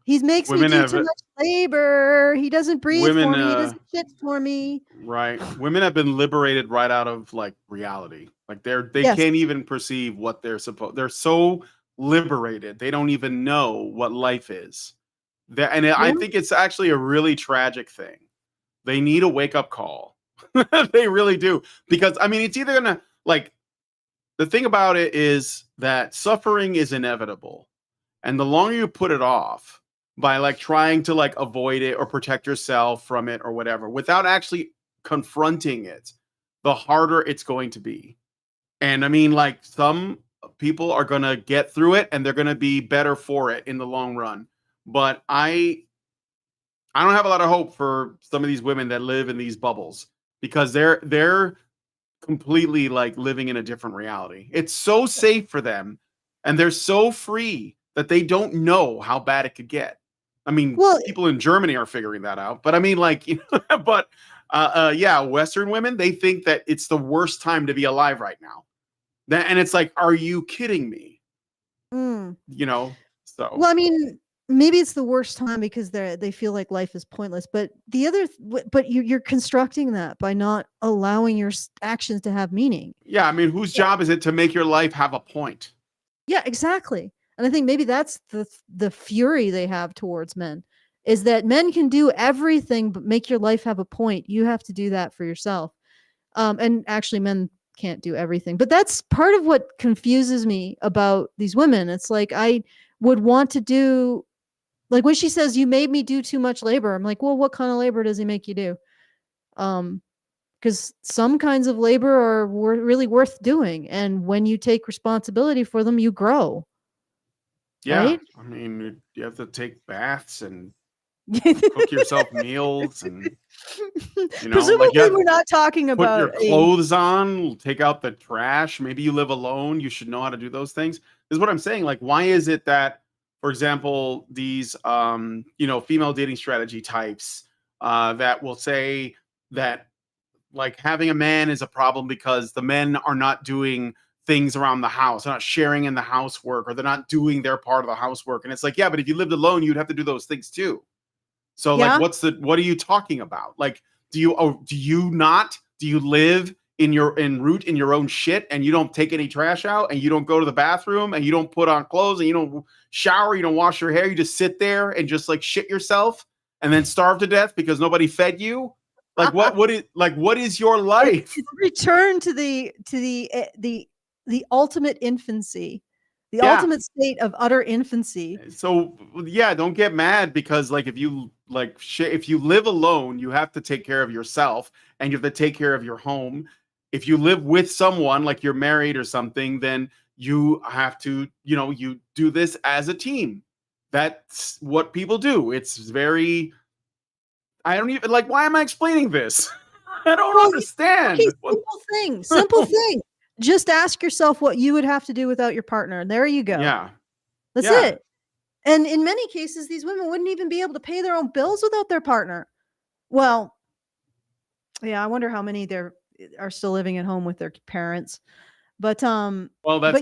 He makes me do too much labor. He doesn't breathe for me. He doesn't shit for me. Right. Women have been liberated right out of like reality. Like they can't even perceive what they're they're so liberated. They don't even know what life is. I think it's actually a really tragic thing. They need a wake-up call. They really do. Because, I mean, it's either going to, like, the thing about it is that suffering is inevitable. And the longer you put it off by, like, trying to, like, avoid it or protect yourself from it or whatever, without actually confronting it, the harder it's going to be. And, I mean, like, some people are going to get through it and they're going to be better for it in the long run. But I don't have a lot of hope for some of these women that live in these bubbles because they're completely like living in a different reality. It's so safe for them and they're so free that they don't know how bad it could get. I mean, people in Germany are figuring that out, but I mean, like, Western women, they think that it's the worst time to be alive right now. And it's like, are you kidding me? So, well, I mean, maybe it's the worst time because they feel like life is pointless. But you're constructing that by not allowing your actions to have meaning. Yeah, I mean, whose job is it to make your life have a point? Yeah, exactly. And I think maybe that's the fury they have towards men, is that men can do everything but make your life have a point. You have to do that for yourself. And actually, men can't do everything. But that's part of what confuses me about these women. It's like I would want to do, like when she says, "You made me do too much labor." I'm like, well, what kind of labor does he make you do? Because some kinds of labor are really worth doing, and when you take responsibility for them, you grow. Yeah, Right? I mean, you have to take baths and cook yourself meals, and you know, like you Presumably, have we're not talking put your about clothes on, take out the trash. Maybe you live alone. You should know how to do those things. This is what I'm saying. Like, why is it that, for example, these female dating strategy types that will say that like having a man is a problem because the men are not doing things around the house, they're not sharing in the housework, or they're not doing their part of the housework. And it's like, yeah, but if you lived alone, you'd have to do those things too. So like, Yeah. what are you talking about? Like, do you live in root in your own shit, and you don't take any trash out, and you don't go to the bathroom, and you don't put on clothes, and you don't shower, you don't wash your hair, you just sit there and just like shit yourself and then starve to death because nobody fed you? Like what is your life? It's return to the ultimate infancy, the Yeah. ultimate state of utter infancy. So yeah, don't get mad because like if you live alone, you have to take care of yourself and you have to take care of your home. If you live with someone, like you're married or something, then you have to, you do this as a team. That's what people do. It's very, I don't even like, why am I explaining this? I don't understand. Okay, simple thing. Just ask yourself what you would have to do without your partner. And there you go. Yeah. That's it. And in many cases, these women wouldn't even be able to pay their own bills without their partner. Well, yeah, I wonder how many there are still living at home with their parents. But well, that's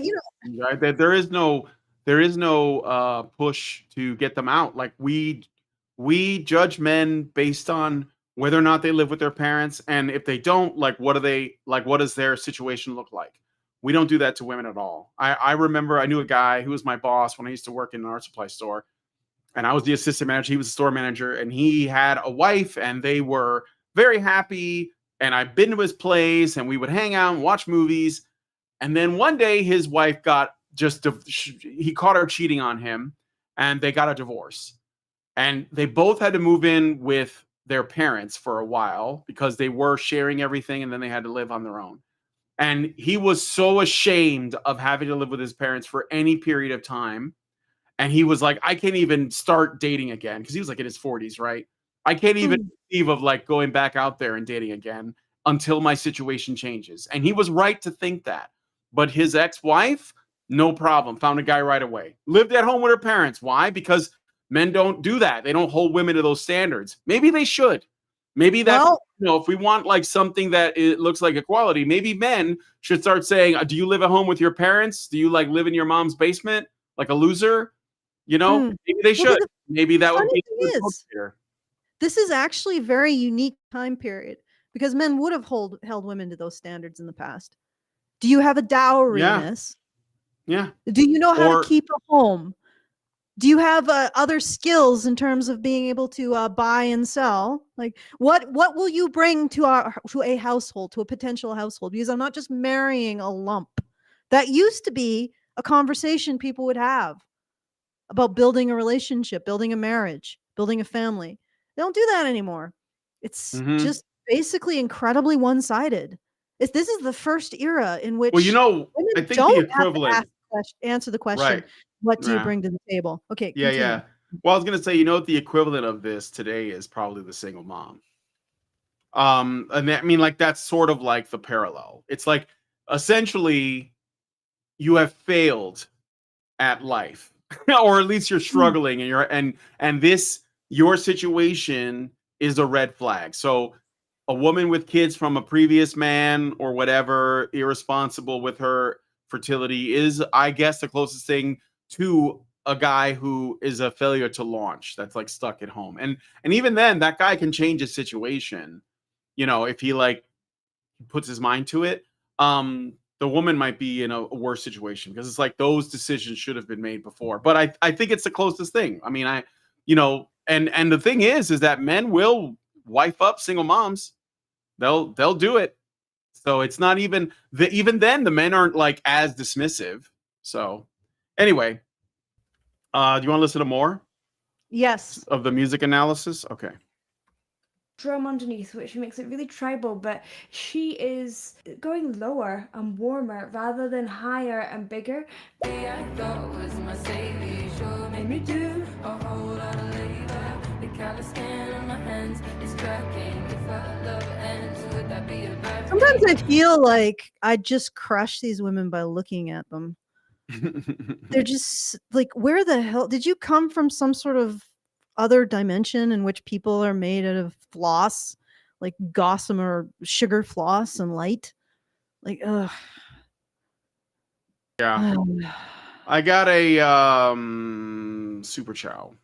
right. There is no push to get them out. Like we judge men based on whether or not they live with their parents, and if they don't, like what does their situation look like? We don't do that to women at all. I remember I knew a guy who was my boss when I used to work in an art supply store, and I was the assistant manager. He was the store manager, and he had a wife, and they were very happy. And I've been to his place, and we would hang out and watch movies. And then one day, his wife he caught her cheating on him, and they got a divorce. And they both had to move in with their parents for a while because they were sharing everything, and then they had to live on their own. And he was so ashamed of having to live with his parents for any period of time. And he was like, I can't even start dating again, because he was like in his 40s, right? I can't even conceive of like going back out there and dating again until my situation changes. And he was right to think that. But his ex-wife, no problem, found a guy right away. Lived at home with her parents. Why? Because men don't do that. They don't hold women to those standards. Maybe they should. Maybe that's, if we want like something that it looks like equality, maybe men should start saying, do you live at home with your parents? Do you like live in your mom's basement like a loser? Maybe they should. Maybe that would be here. This is actually a very unique time period because men would have held women to those standards in the past. Do you have a dowry in this? Yeah. Do you know how to keep a home? Do you have other skills in terms of being able to buy and sell? Like what will you bring to a household, to a potential household? Because I'm not just marrying a lump. That used to be a conversation people would have about building a relationship, building a marriage, building a family. They don't do that anymore. It's just basically incredibly one-sided. This is the first era in which women I think the equivalent have to answer the question, what do you bring to the table? Okay. Yeah, continue. Yeah. Well, I was gonna say, what the equivalent of this today is probably the single mom. And I mean, like that's sort of like the parallel. It's like essentially you have failed at life. Or at least you're struggling, and your situation is a red flag. So a woman with kids from a previous man or whatever, irresponsible with her fertility, is, I guess, the closest thing to a guy who is a failure to launch, that's like stuck at home. And even then, that guy can change his situation, you know, if he like puts his mind to it. The woman might be in a worse situation because it's like those decisions should have been made before. But I think it's the closest thing. I mean, and the thing is that men will wife up single moms. They'll do it. So it's not even even then the men aren't like as dismissive. So anyway, do you want to listen to more Yes. of the music analysis? Okay. Drum underneath, which makes it really tribal, but she is going lower and warmer rather than higher and bigger. I thought was my savior, sure made me do a whole lot of labor. The callous skin on my hands is cracking. If our love ends, would that be a bad Sometimes I feel like I just crush these women by looking at them. They're just like, where the hell did you come from? Some sort of other dimension in which people are made out of floss, like gossamer sugar floss and light? Like, ugh. Yeah. I got a super chow.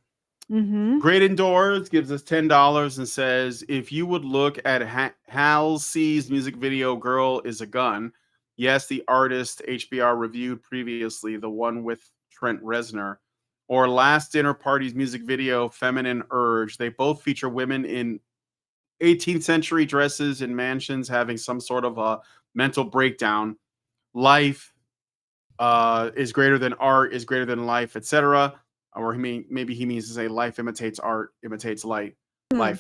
Mm-hmm. Great Indoors gives us $10 and says, if you would look at Halsey's music video, Girl is a Gun. Yes, the artist HBR reviewed previously, the one with Trent Reznor, or Last Dinner Party's music video, Feminine Urge. They both feature women in 18th century dresses in mansions having some sort of a mental breakdown. Life is greater than art, is greater than life, etc. Or maybe he means to say life imitates art, imitates life.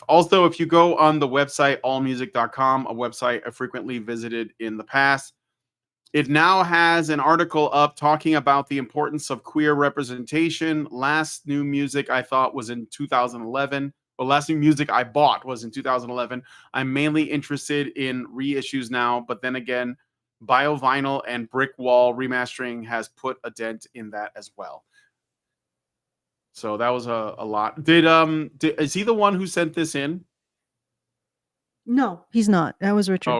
Also, if you go on the website allmusic.com, a website I frequently visited in the past, it now has an article up talking about the importance of queer representation. Last new music I thought was in 2011. Well, last new music I bought was in 2011. I'm mainly interested in reissues now, but then again, Biovinyl and Brick Wall remastering has put a dent in that as well. So that was a lot. Is he the one who sent this in? No, he's not. That was Richard. Oh,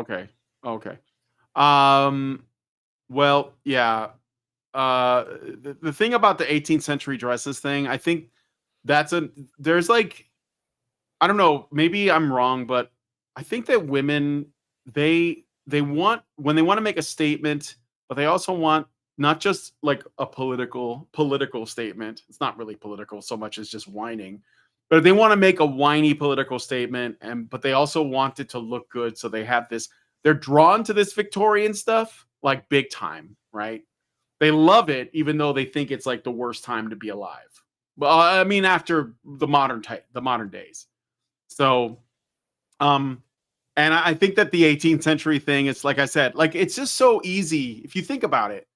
okay. Well, yeah. The thing about the 18th century dresses thing, I think there's like, I don't know, maybe I'm wrong, but I think that women, they want, when they want to make a statement, but they also want not just like a political statement. It's not really political so much as just whining, but they want to make a whiny political statement, but they also want it to look good. So they have this, they're drawn to this Victorian stuff like big time, right? They love it, even though they think it's like the worst time to be alive. Well, I mean, after the modern days. So, and I think that the 18th century thing, it's like I said, like it's just so easy if you think about it.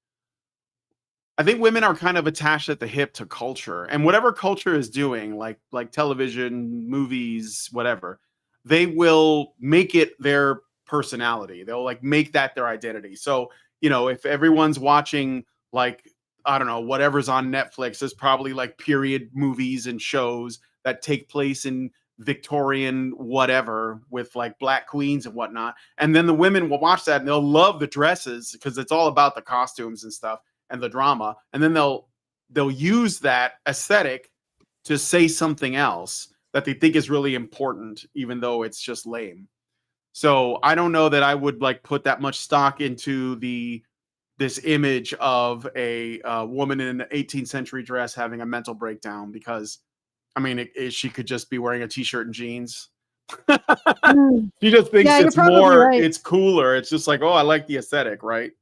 I think women are kind of attached at the hip to culture, and whatever culture is doing, like television, movies, whatever, they will make it their personality. They'll like make that their identity. So, you know, if everyone's watching like, I don't know, whatever's on Netflix, there's probably like period movies and shows that take place in Victorian whatever with like black queens and whatnot. And then the women will watch that and they'll love the dresses because it's all about the costumes and stuff and the drama. And then they'll use that aesthetic to say something else that they think is really important, even though it's just lame. So I don't know that I would like put that much stock into this image of a woman in an 18th century dress having a mental breakdown, because I mean, she could just be wearing a t-shirt and jeans. She just thinks it's more, right. It's cooler. It's just like, oh, I like the aesthetic, right?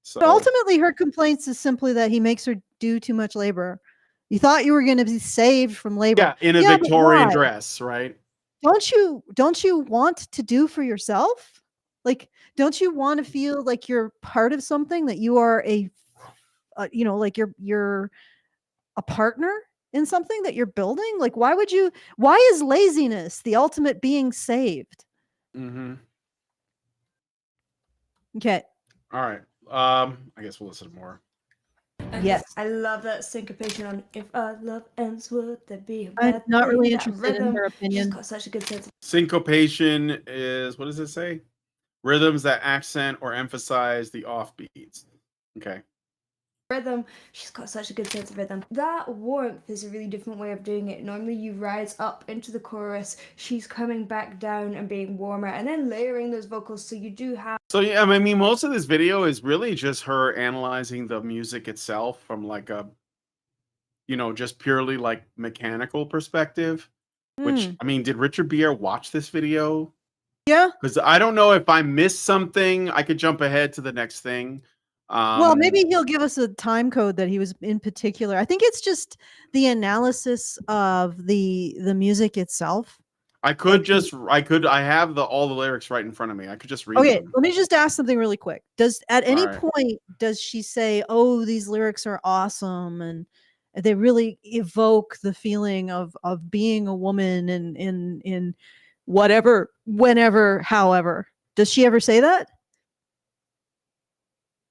So but ultimately, her complaints is simply that he makes her do too much labor. You thought you were going to be saved from labor. Yeah, in a Victorian dress, right? Don't you want to do for yourself? Like, don't you want to feel like you're part of something, that you are like you're a partner in something that you're building? Like, why is laziness the ultimate being saved? Mm-hmm. Okay. All right. I guess we'll listen to more. Yes. I love that syncopation on "If Our Love Ends, Would There Be a Bad I'm not really Thing?" interested in her opinion. She's got such a good sense. Syncopation is, what does it say? Rhythms that accent or emphasize the offbeats. Okay. rhythm. She's got such a good sense of rhythm. That warmth is a really different way of doing it. Normally you rise up into the chorus, she's coming back down and being warmer and then layering those vocals, so you do have. So yeah, I mean, most of this video is really just her analyzing the music itself from like a, just purely like mechanical perspective. Which, Mm. I mean, did Richard Beer watch this video? Yeah. Because I don't know if I missed something. I could jump ahead to the next thing. Well, maybe he'll give us a time code that he was in particular. I think it's just the analysis of the music itself. I have all the lyrics right in front of me. I could just read Okay, them. let me just ask something really quick. Does at any Alright. point does she say, "Oh, these lyrics are awesome," and they really evoke the feeling of being a woman in whatever, whenever, however? Does she ever say that?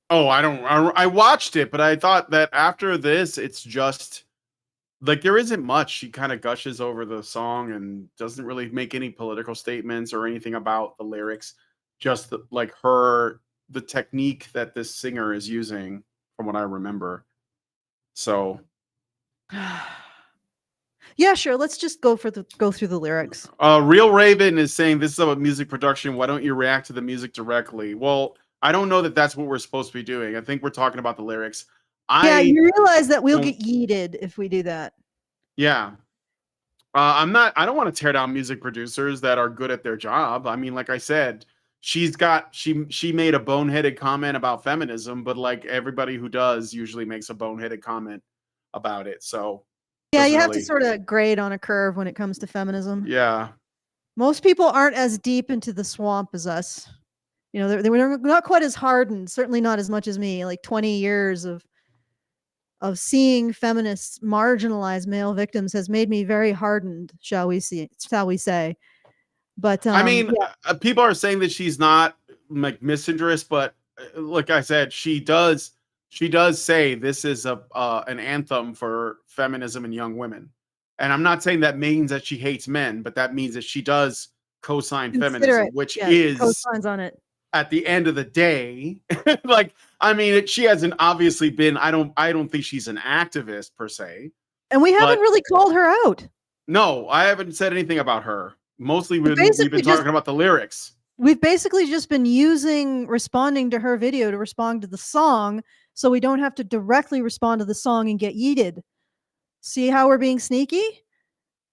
Oh, I watched it, but I thought that after this, it's just like there isn't much. She kind of gushes over the song and doesn't really make any political statements or anything about the lyrics. Just the technique that this singer is using, from what I remember. So, Yeah, sure. Let's just go through the lyrics. Real Raven is saying this is about music production. Why don't you react to the music directly? Well, I don't know that that's what we're supposed to be doing. I think we're talking about the lyrics. Yeah, you realize that we'll don't- get yeeted if we do that. Yeah. I don't want to tear down music producers that are good at their job. I mean, like I said, she made a boneheaded comment about feminism, but like everybody who does usually makes a boneheaded comment about it. So yeah, you have to sort of grade on a curve when it comes to feminism. Yeah. Most people aren't as deep into the swamp as us. They're not quite as hardened, certainly not as much as me. Like 20 years of seeing feminists marginalize male victims has made me very hardened, shall we say. But I mean, yeah. People are saying that she's not like misandrous, but like I said, she does say this is an anthem for feminism and young women. And I'm not saying that means that she hates men, but that means that she does co-sign feminism, which is co-signs on it. At the end of the day, like, I mean, she hasn't obviously been. I don't think she's an activist per se. And we haven't really called her out. No, I haven't said anything about her. Mostly we've been talking about the lyrics. We've basically just been responding to her video to respond to the song, so we don't have to directly respond to the song and get yeeted. See how we're being sneaky?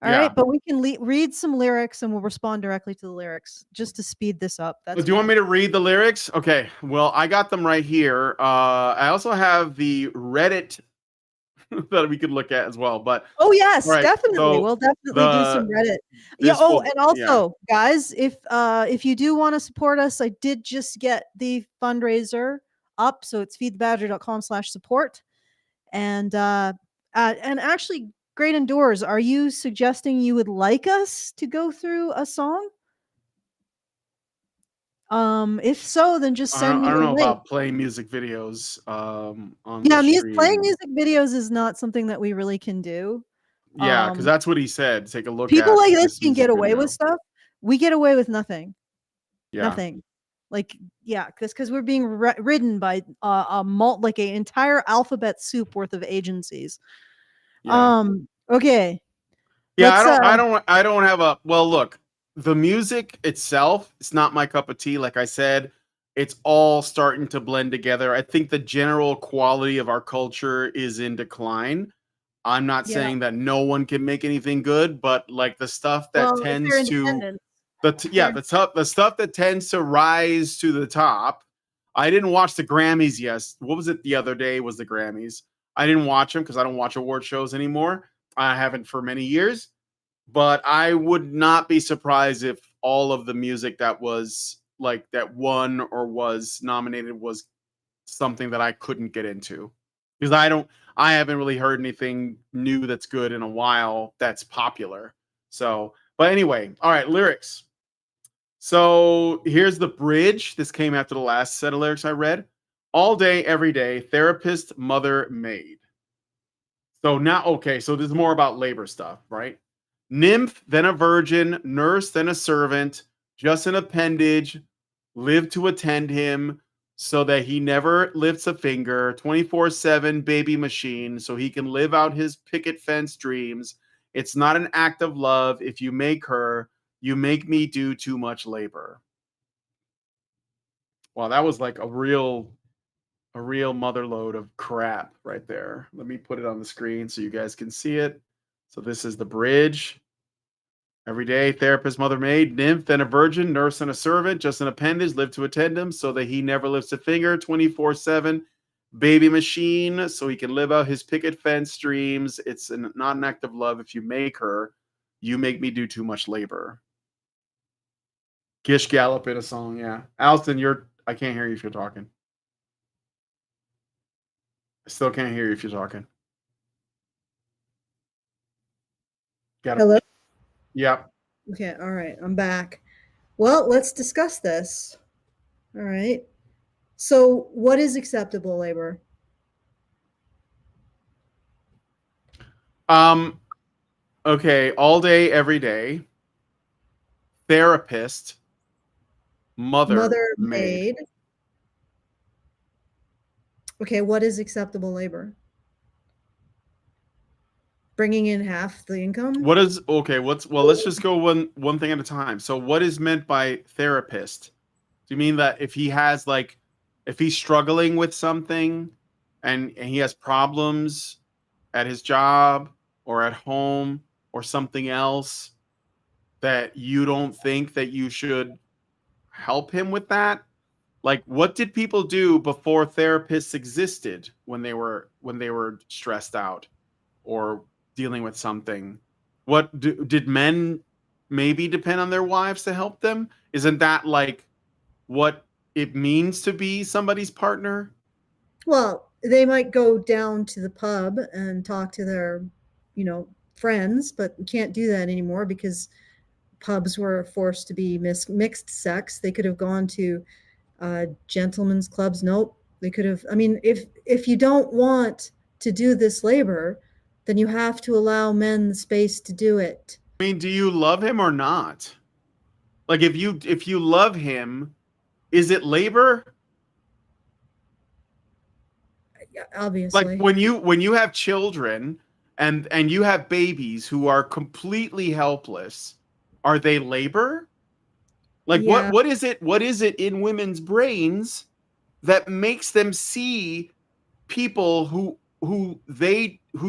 All right, but we can read some lyrics and we'll respond directly to the lyrics just to speed this up. Do you want me to read the lyrics? Okay, well, I got them right here. I also have the Reddit that we could look at as well. But oh yes, right, definitely. so we'll definitely do some Reddit. Yeah. Oh, and also, guys, if you do want to support us, I did just get the fundraiser up, so it's feedthebadger.com/support. And actually, Great Indoors, are you suggesting you would like us to go through a song? If so, then just send me I don't know link. about playing music videos on playing music videos is not something that we really can do. Yeah, because that's what he said. Take a look. People like this can get away with stuff. We get away with nothing. Yeah. Nothing. Like, yeah, because we're being ridden by an entire alphabet soup worth of agencies. Yeah. Okay. Yeah, I don't have a look. The music itself, it's not my cup of tea. Like I said, it's all starting to blend together. I think the general quality of our culture is in decline. I'm not saying that no one can make anything good, but like the stuff that tends to the stuff that tends to rise to the top. I didn't watch the Grammys yet. What was it the other day was the Grammys. I didn't watch them because I don't watch award shows anymore. I haven't for many years. But I would not be surprised if all of the music that was like that won or was nominated was something that I couldn't get into. Because I haven't really heard anything new that's good in a while that's popular. So, but anyway, all right, lyrics. So here's the bridge. This came after the last set of lyrics I read. All day, every day, therapist, mother, maid. So now, okay, so this is more about labor stuff, right? Nymph, then a virgin, nurse, then a servant, just an appendage, live to attend him, so that he never lifts a finger, 24/7 baby machine, so he can live out his picket fence dreams. It's not an act of love if you make her. You make me do too much labor. Wow, that was like a real mother load of crap right there. Let me put it on the screen so you guys can see it. So this is the bridge. Every day, therapist, mother, maid, nymph, then a virgin, nurse, and a servant, just an appendage, live to attend him so that he never lifts a finger, 24/7. Baby machine, so he can live out his picket fence dreams. It's not an act of love if you make her. You make me do too much labor. Gish Gallop in a song, yeah. Alston, I can't hear you if you're talking. I still can't hear you if you're talking. Hello? Yep. Okay, all right, I'm back. Well, let's discuss this. All right. So, what is acceptable labor? Okay, all day, every day. Therapist, mother, maid. Okay, what is acceptable labor? Bringing in half the income? Let's just go one thing at a time. So what is meant by therapist? Do you mean that if he's struggling with something and he has problems at his job or at home or something else, that you don't think that you should help him with that? Like, what did people do before therapists existed when they were stressed out or dealing with something? Did men maybe depend on their wives to help them? Isn't that like what it means to be somebody's partner? Well, they might go down to the pub and talk to their, friends, but we can't do that anymore because pubs were forced to be mixed sex. They could have gone to gentlemen's clubs. Nope. They could have. I mean, if you don't want to do this labor, then you have to allow men the space to do it. I mean, do you love him or not? Like, if you love him, is it labor? Obviously. Like when you have children and you have babies who are completely helpless, are they labor? Like, Yeah. what is it in women's brains that makes them see people who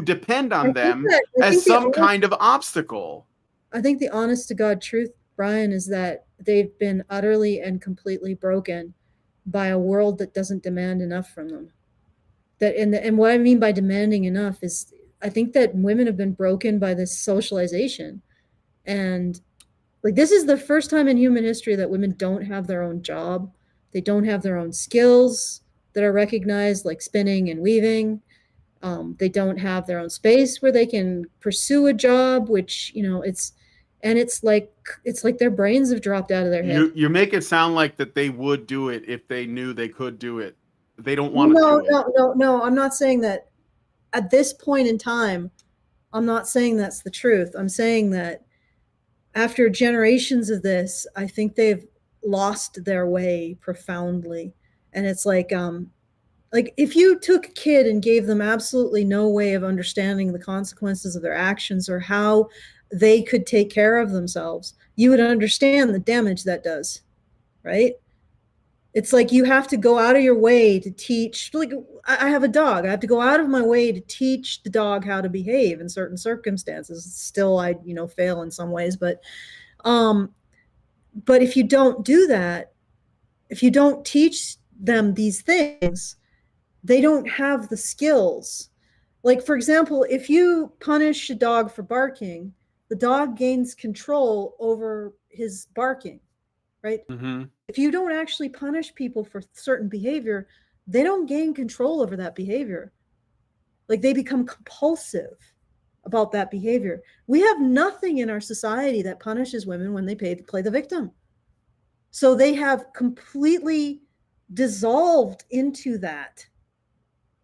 depend on them as some kind of obstacle? I think the honest to God truth, Brian, is that they've been utterly and completely broken by a world that doesn't demand enough from them. And what I mean by demanding enough is I think that women have been broken by this socialization. And like, this is the first time in human history that women don't have their own job. They don't have their own skills that are recognized, like spinning and weaving. They don't have their own space where they can pursue a job, which, it's like their brains have dropped out of their head. You make it sound like that they would do it if they knew they could do it. They don't want to do it. No. I'm not saying that at this point in time. I'm not saying that's the truth. I'm saying that after generations of this, I think they've lost their way profoundly. And it's like if you took a kid and gave them absolutely no way of understanding the consequences of their actions or how they could take care of themselves, you would understand the damage that does, right? It's like you have to go out of your way to teach. Like, I have a dog. I have to go out of my way to teach the dog how to behave in certain circumstances. Still, I fail in some ways, but if you don't do that, if you don't teach them these things, they don't have the skills. Like, for example, if you punish a dog for barking, the dog gains control over his barking, right? Mm-hmm. If you don't actually punish people for certain behavior, they don't gain control over that behavior. Like, they become compulsive about that behavior. We have nothing in our society that punishes women when they play the victim. So they have completely dissolved into that.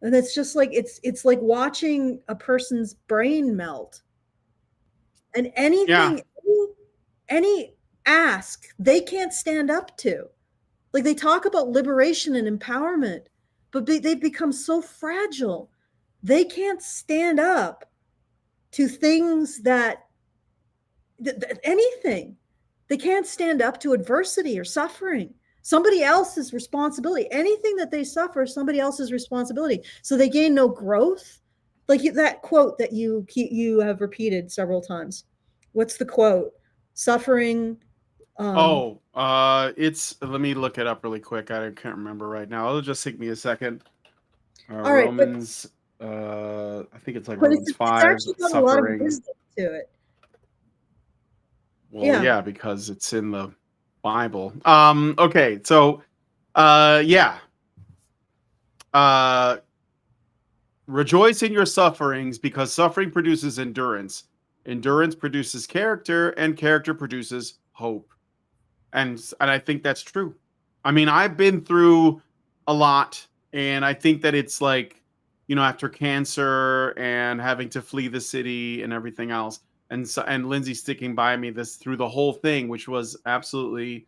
And it's just like, it's like watching a person's brain melt. And anything, any ask, they can't stand up to. Like they talk about liberation and empowerment, but they've become so fragile. They can't stand up to things that anything. They can't stand up to adversity or suffering. Somebody else's responsibility. Anything that they suffer, somebody else's responsibility. So they gain no growth. Like that quote that you have repeated several times. What's the quote? Suffering. It's, let me look it up really quick. I can't remember right now. It'll just take me a second. All right, Romans, I think it's like but Romans it's 5, actually got a lot of suffering. wisdom to it. Well, yeah, because it's in the Bible. Okay, so rejoice in your sufferings, because suffering produces endurance. Endurance produces character, and character produces hope. And I think that's true. I mean, I've been through a lot, and I think that it's like, you know, after cancer and having to flee the city and everything else, and Lindsay sticking by me through the whole thing, which was absolutely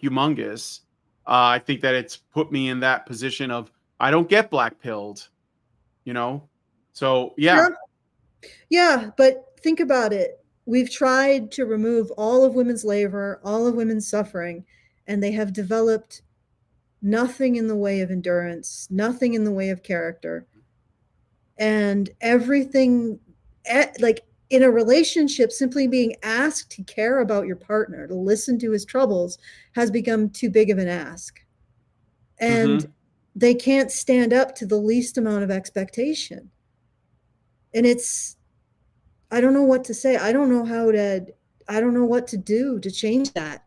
humongous. I think that it's put me in that position of I don't get black pilled, you know. So yeah, but think about it. We've tried to remove all of women's labor, all of women's suffering, and they have developed nothing in the way of endurance, nothing in the way of character, and everything, like in a relationship, simply being asked to care about your partner, to listen to his troubles, has become too big of an ask. And they can't stand up to the least amount of expectation. And I don't know what to say. I don't know what to do to change that.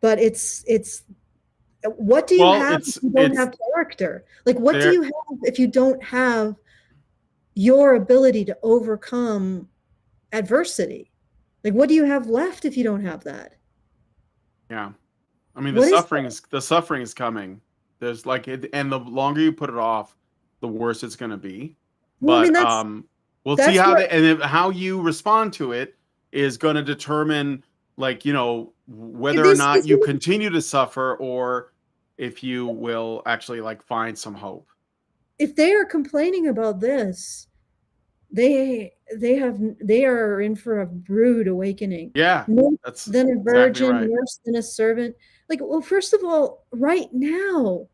But it's what do you have if you don't have character? Like, what do you have if you don't have your ability to overcome adversity? Like, what do you have left if you don't have that? Yeah. I mean, the suffering is coming. There's like, and the longer you put it off, the worse it's going to be. But we'll see how you respond to it is going to determine, like, you know, whether or not you continue to suffer, or if you will actually like find some hope. If they are complaining about this, they are in for a rude awakening. Yeah, worse than a virgin, exactly right. Worse than a servant. Like, well, first of all, right now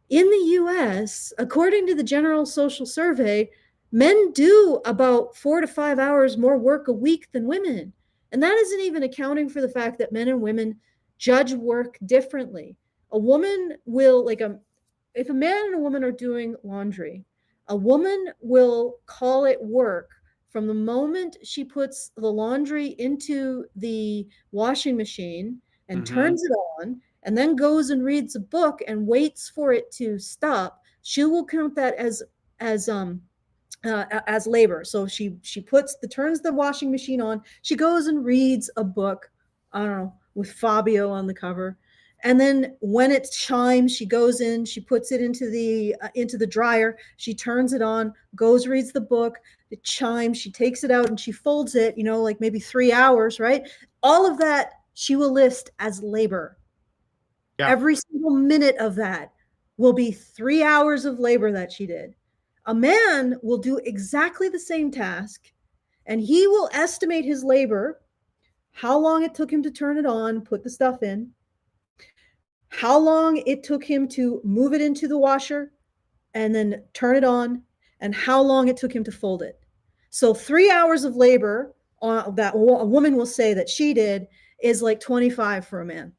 in the US, according to the General Social Survey, men do about 4 to 5 hours more work a week than women. And that isn't even accounting for the fact that men and women judge work differently. A woman will, if a man and a woman are doing laundry, a woman will call it work from the moment she puts the laundry into the washing machine and turns it on, and then goes and reads a book and waits for it to stop. She will count that as labor. So she turns the washing machine on. She goes and reads a book, I don't know, with Fabio on the cover. And then when it chimes, she goes in, she puts it into the dryer, she turns it on, goes, reads the book, it chimes, she takes it out and she folds it, you know, like maybe 3 hours, right? All of that she will list as labor. Yeah. Every single minute of that will be 3 hours of labor that she did. A man will do exactly the same task, and he will estimate his labor, how long it took him to turn it on, put the stuff in, how long it took him to move it into the washer and then turn it on, and how long it took him to fold it. So 3 hours of labor that a woman will say that she did is like 25 for a man.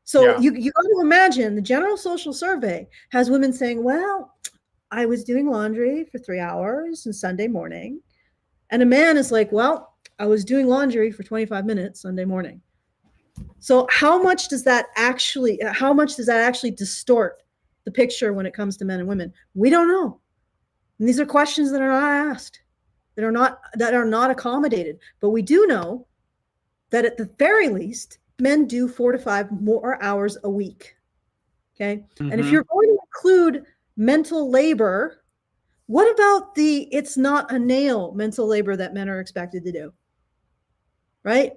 So you got to imagine the General Social Survey has women saying, well, I was doing laundry for 3 hours on Sunday morning. And a man is like, well, I was doing laundry for 25 minutes Sunday morning. So how much does that actually distort the picture when it comes to men and women? We don't know. And these are questions that are not asked, that are not accommodated. But we do know that at the very least, men do 4 to 5 more hours a week. Okay. And if you're going to include mental labor, what about it's not a nail mental labor that men are expected to do? Right?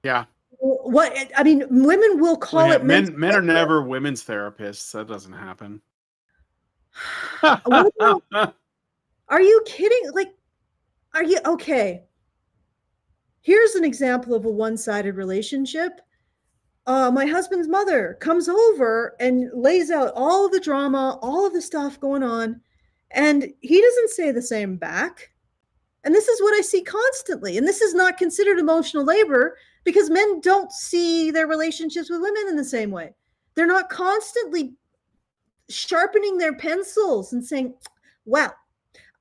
Yeah. What I mean, women will call Well, it mental men are labor. never women's therapists. That doesn't happen. What about, are you kidding? Like, are you okay? Here's an example of a one-sided relationship. My husband's mother comes over and lays out all of the drama, all of the stuff going on, and he doesn't say the same back. And this is what I see constantly. And this is not considered emotional labor because men don't see their relationships with women in the same way. They're not constantly sharpening their pencils and saying, well,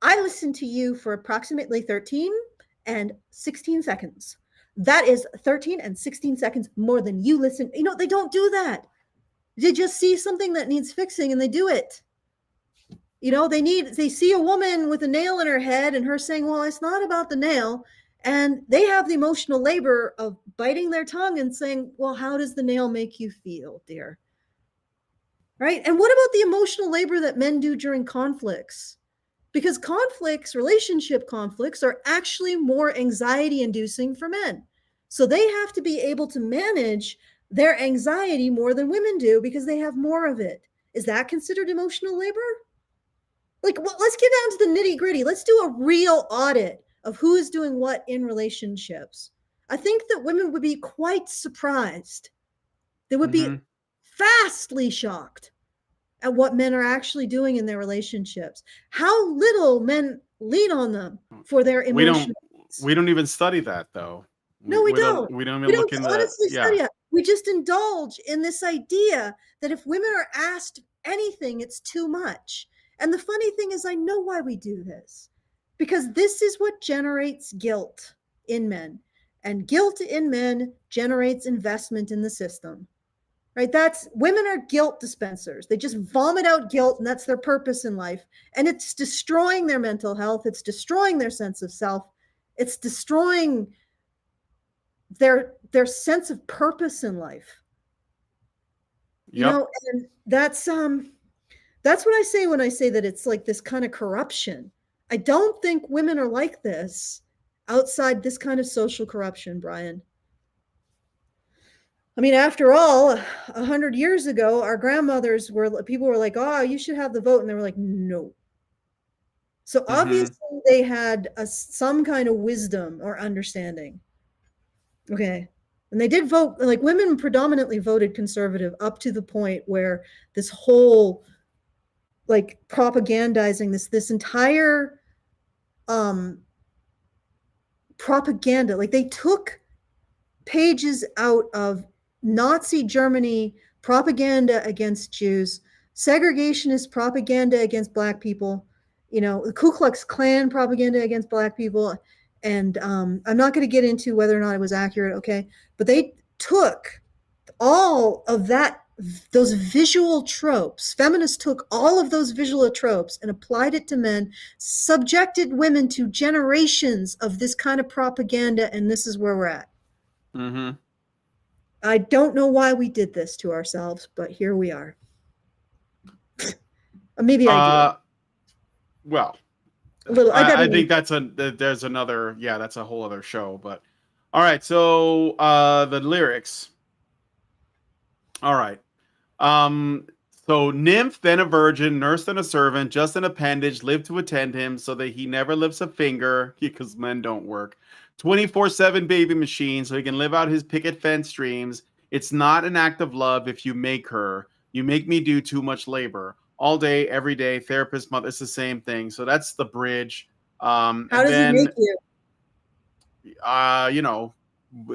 I listened to you for approximately 13 and 16 seconds. That is 13 and 16 seconds more than you listen. You know, they don't do that. They just see something that needs fixing and they do it. You know, they see a woman with a nail in her head and her saying, well, it's not about the nail. And they have the emotional labor of biting their tongue and saying, well, how does the nail make you feel, dear? Right? And what about the emotional labor that men do during conflicts? Because conflicts, relationship conflicts, are actually more anxiety inducing for men. So they have to be able to manage their anxiety more than women do because they have more of it. Is that considered emotional labor? Like, well, let's get down to the nitty gritty. Let's do a real audit of who is doing what in relationships. I think that women would be quite surprised. They would be vastly shocked at what men are actually doing in their relationships. How little men lean on them for their emotions. We don't even study that though. No, we don't. We don't even look in honestly the, study it. We just indulge in this idea that if women are asked anything, it's too much. And the funny thing is, I know why we do this, because this is what generates guilt in men, and guilt in men generates investment in the system, right? Women are guilt dispensers. They just vomit out guilt, and that's their purpose in life. And it's destroying their mental health. It's destroying their sense of self. It's destroying their sense of purpose in life. You know, and that's what I say when I say that it's like this kind of corruption. I don't think women are like this outside this kind of social corruption, Brian. I mean, after all, 100 years ago, our grandmothers people were like, oh, you should have the vote. And they were like, no. So obviously they had some kind of wisdom or understanding. Okay. And they did vote, like women predominantly voted conservative up to the point where this whole like propagandizing this entire propaganda, like they took pages out of Nazi Germany propaganda against Jews, segregationist propaganda against Black people, you know, the Ku Klux Klan propaganda against Black people. And I'm not going to get into whether or not it was accurate, okay? But they took all of those visual tropes. Feminists took all of those visual tropes and applied it to men, subjected women to generations of this kind of propaganda, and this is where we're at. I don't know why we did this to ourselves, but here we are. Maybe I do. Well, a little. I think that's another, that's a whole other show. But all right, so the lyrics. All right. So nymph, then a virgin, nurse, then a servant, just an appendage, live to attend him so that he never lifts a finger, because men don't work. 24/7 baby machine so he can live out his picket fence dreams. It's not an act of love if you make her. You make me do too much labor. All day, every day, therapist, mother, it's the same thing. So that's the bridge. How does he make you? You know,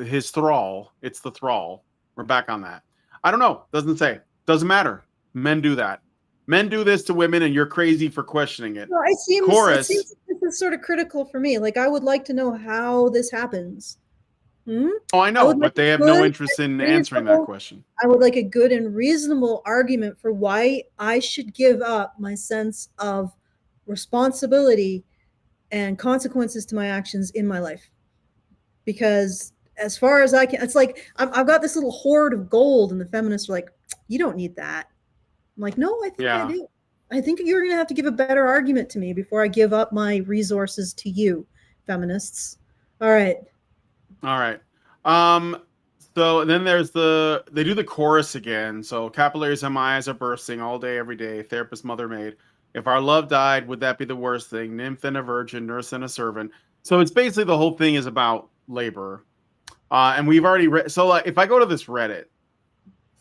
his thrall. It's the thrall. We're back on that. I don't know. Doesn't say. Doesn't matter. Men do that. Men do this to women, and you're crazy for questioning it. Well, it seems Chorus. this is sort of critical for me. Like, I would like to know how this happens. Oh, I know, but they have no interest in answering that question. I would like a good and reasonable argument for why I should give up my sense of responsibility and consequences to my actions in my life. Because as far as I can, it's like I've got this little hoard of gold, and the feminists are like, you don't need that. I'm like, no, I think I do. I think you're going to have to give a better argument to me before I give up my resources to you, feminists. All right. So then they do the chorus again. So capillaries in my eyes are bursting all day, every day. Therapist, mother, maid. If our love died, would that be the worst thing? Nymph and a virgin, nurse and a servant. So it's basically the whole thing is about labor. And we've already read. So if I go to this Reddit,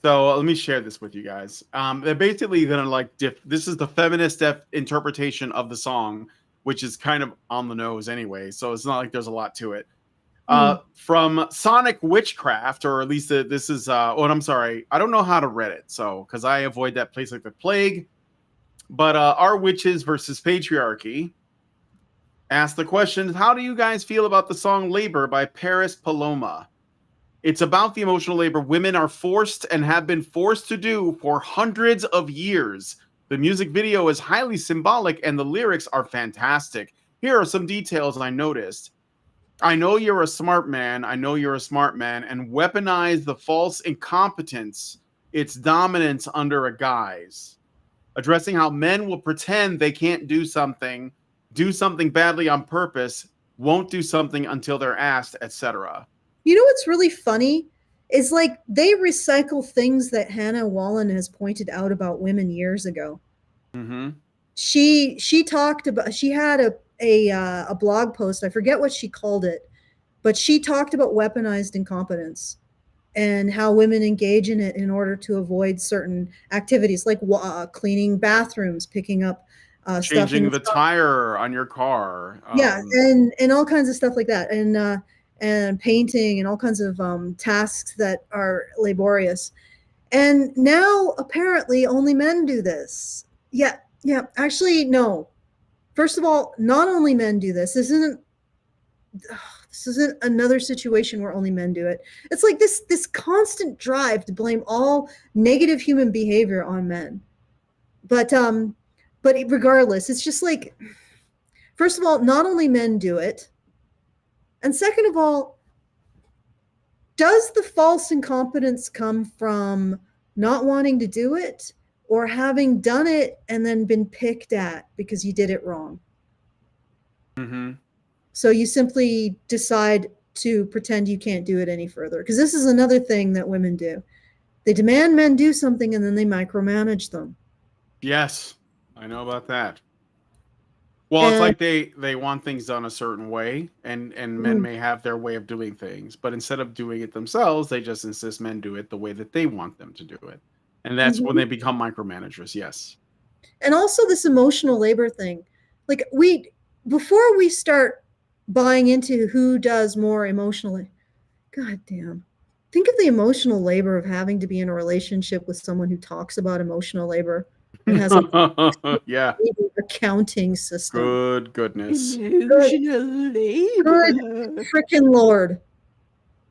so let me share this with you guys. They're basically gonna this is the feminist interpretation of the song, which is kind of on the nose anyway. So it's not like there's a lot to it. From Sonic Witchcraft, or at least this is I'm sorry, I don't know how to read it, so because I avoid that place like the plague. But Are Witches versus Patriarchy asked the question, how do you guys feel about the song Labor by Paris Paloma? It's about the emotional labor women are forced and have been forced to do for hundreds of years. The music video is highly symbolic and the lyrics are fantastic. Here are some details I noticed. I know you're a smart man. I know you're a smart man, and weaponize the false incompetence, its dominance under a guise. Addressing how men will pretend they can't do something badly on purpose, won't do something until they're asked, etc. You know what's really funny is like they recycle things that Hannah Wallen has pointed out about women years ago. Mm-hmm. She talked about, she had a blog post, I forget what she called it, but she talked about weaponized incompetence and how women engage in it in order to avoid certain activities like cleaning bathrooms, picking up changing the tire on your car, and all kinds of stuff like that, and painting and all kinds of tasks that are laborious. And now apparently only men do this. Yeah, actually no. First of all, not only men do this. This isn't another situation where only men do it. It's like this constant drive to blame all negative human behavior on men. But regardless, it's just like, first of all, not only men do it. And second of all, does the false incompetence come from not wanting to do it, or having done it and then been picked at because you did it wrong? Mm-hmm. So you simply decide to pretend you can't do it any further. Because this is another thing that women do. They demand men do something and then they micromanage them. Yes, I know about that. Well, it's like they want things done a certain way, and men may have their way of doing things, but instead of doing it themselves, they just insist men do it the way that they want them to do it. And that's when they become micromanagers, yes. And also this emotional labor thing. Like before we start buying into who does more emotionally, God damn. Think of the emotional labor of having to be in a relationship with someone who talks about emotional labor and has a accounting system. Good goodness. Emotional labor. Good freaking Lord.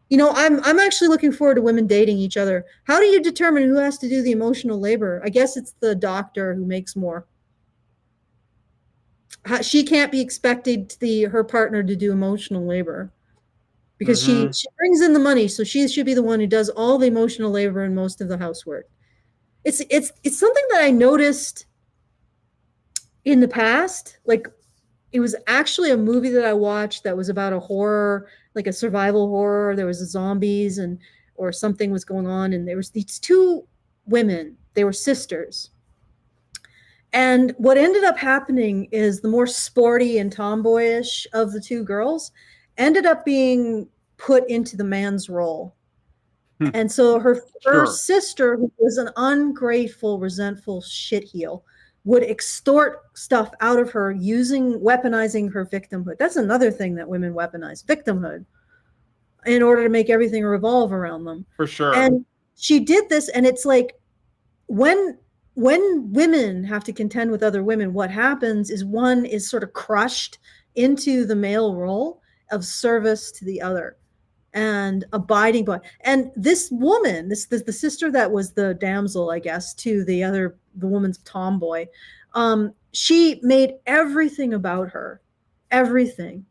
You know, I'm actually looking forward to women dating each other. How do you determine who has to do the emotional labor? I guess it's the doctor who makes more. She can't be expected her partner to do emotional labor because she brings in the money, so she should be the one who does all the emotional labor and most of the housework. It's something that I noticed in the past. Like, it was actually a movie that I watched that was about a horror, like a survival horror. There was zombies or something was going on, and there was these two women. They were sisters. And what ended up happening is the more sporty and tomboyish of the two girls ended up being put into the man's role. And so her sister, who was an ungrateful, resentful shitheel, would extort stuff out of her weaponizing her victimhood. That's another thing that women weaponize, victimhood, in order to make everything revolve around them. For sure. And she did this, and it's like when women have to contend with other women, what happens is one is sort of crushed into the male role of service to the other and abiding by. And this woman, the sister that was the damsel, I guess, to the woman's tomboy, she made everything about her, everything.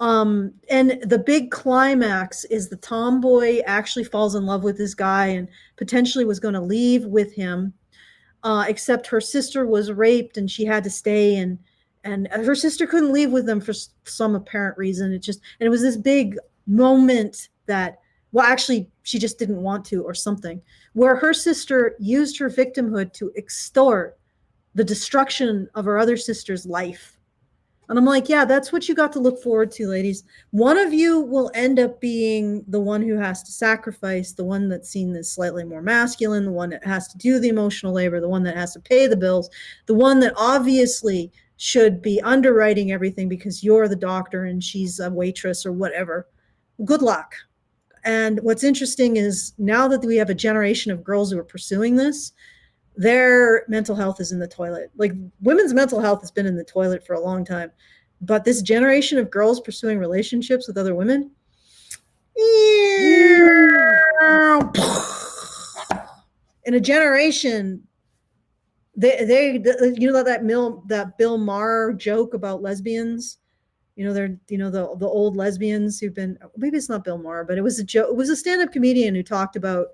And the big climax is the tomboy actually falls in love with this guy and potentially was going to leave with him, except her sister was raped and she had to stay, and her sister couldn't leave with them for some apparent reason. And it was this big moment that Well, actually, she just didn't want to or something, where her sister used her victimhood to extort the destruction of her other sister's life. And I'm like, yeah, that's what you got to look forward to, ladies. One of you will end up being the one who has to sacrifice, the one that's seen as slightly more masculine, the one that has to do the emotional labor, the one that has to pay the bills, the one that obviously should be underwriting everything because you're the doctor and she's a waitress or whatever. Good luck. And what's interesting is now that we have a generation of girls who are pursuing this, their mental health is in the toilet. Like, women's mental health has been in the toilet for a long time. But this generation of girls pursuing relationships with other women, in a generation, they you know that Bill Maher joke about lesbians. They're the old lesbians who've been, maybe it's not Bill Maher, but it was a joke. It was a stand-up comedian who talked about,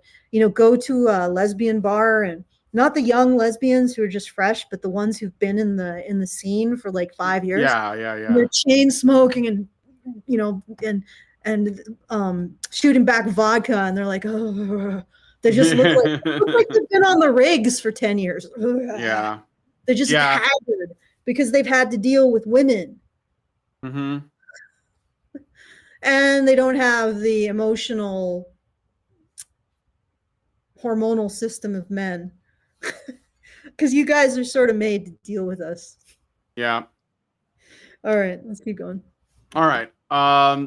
go to a lesbian bar, and not the young lesbians who are just fresh, but the ones who've been in the scene for like 5 years. Yeah. They're chain smoking and shooting back vodka, and they're like, oh, they just look like they've been on the rigs for 10 years. Yeah. They're just haggard because they've had to deal with women. Mm-hmm. And they don't have the emotional hormonal system of men. Because you guys are sort of made to deal with us. Yeah. All right, let's keep going. All right.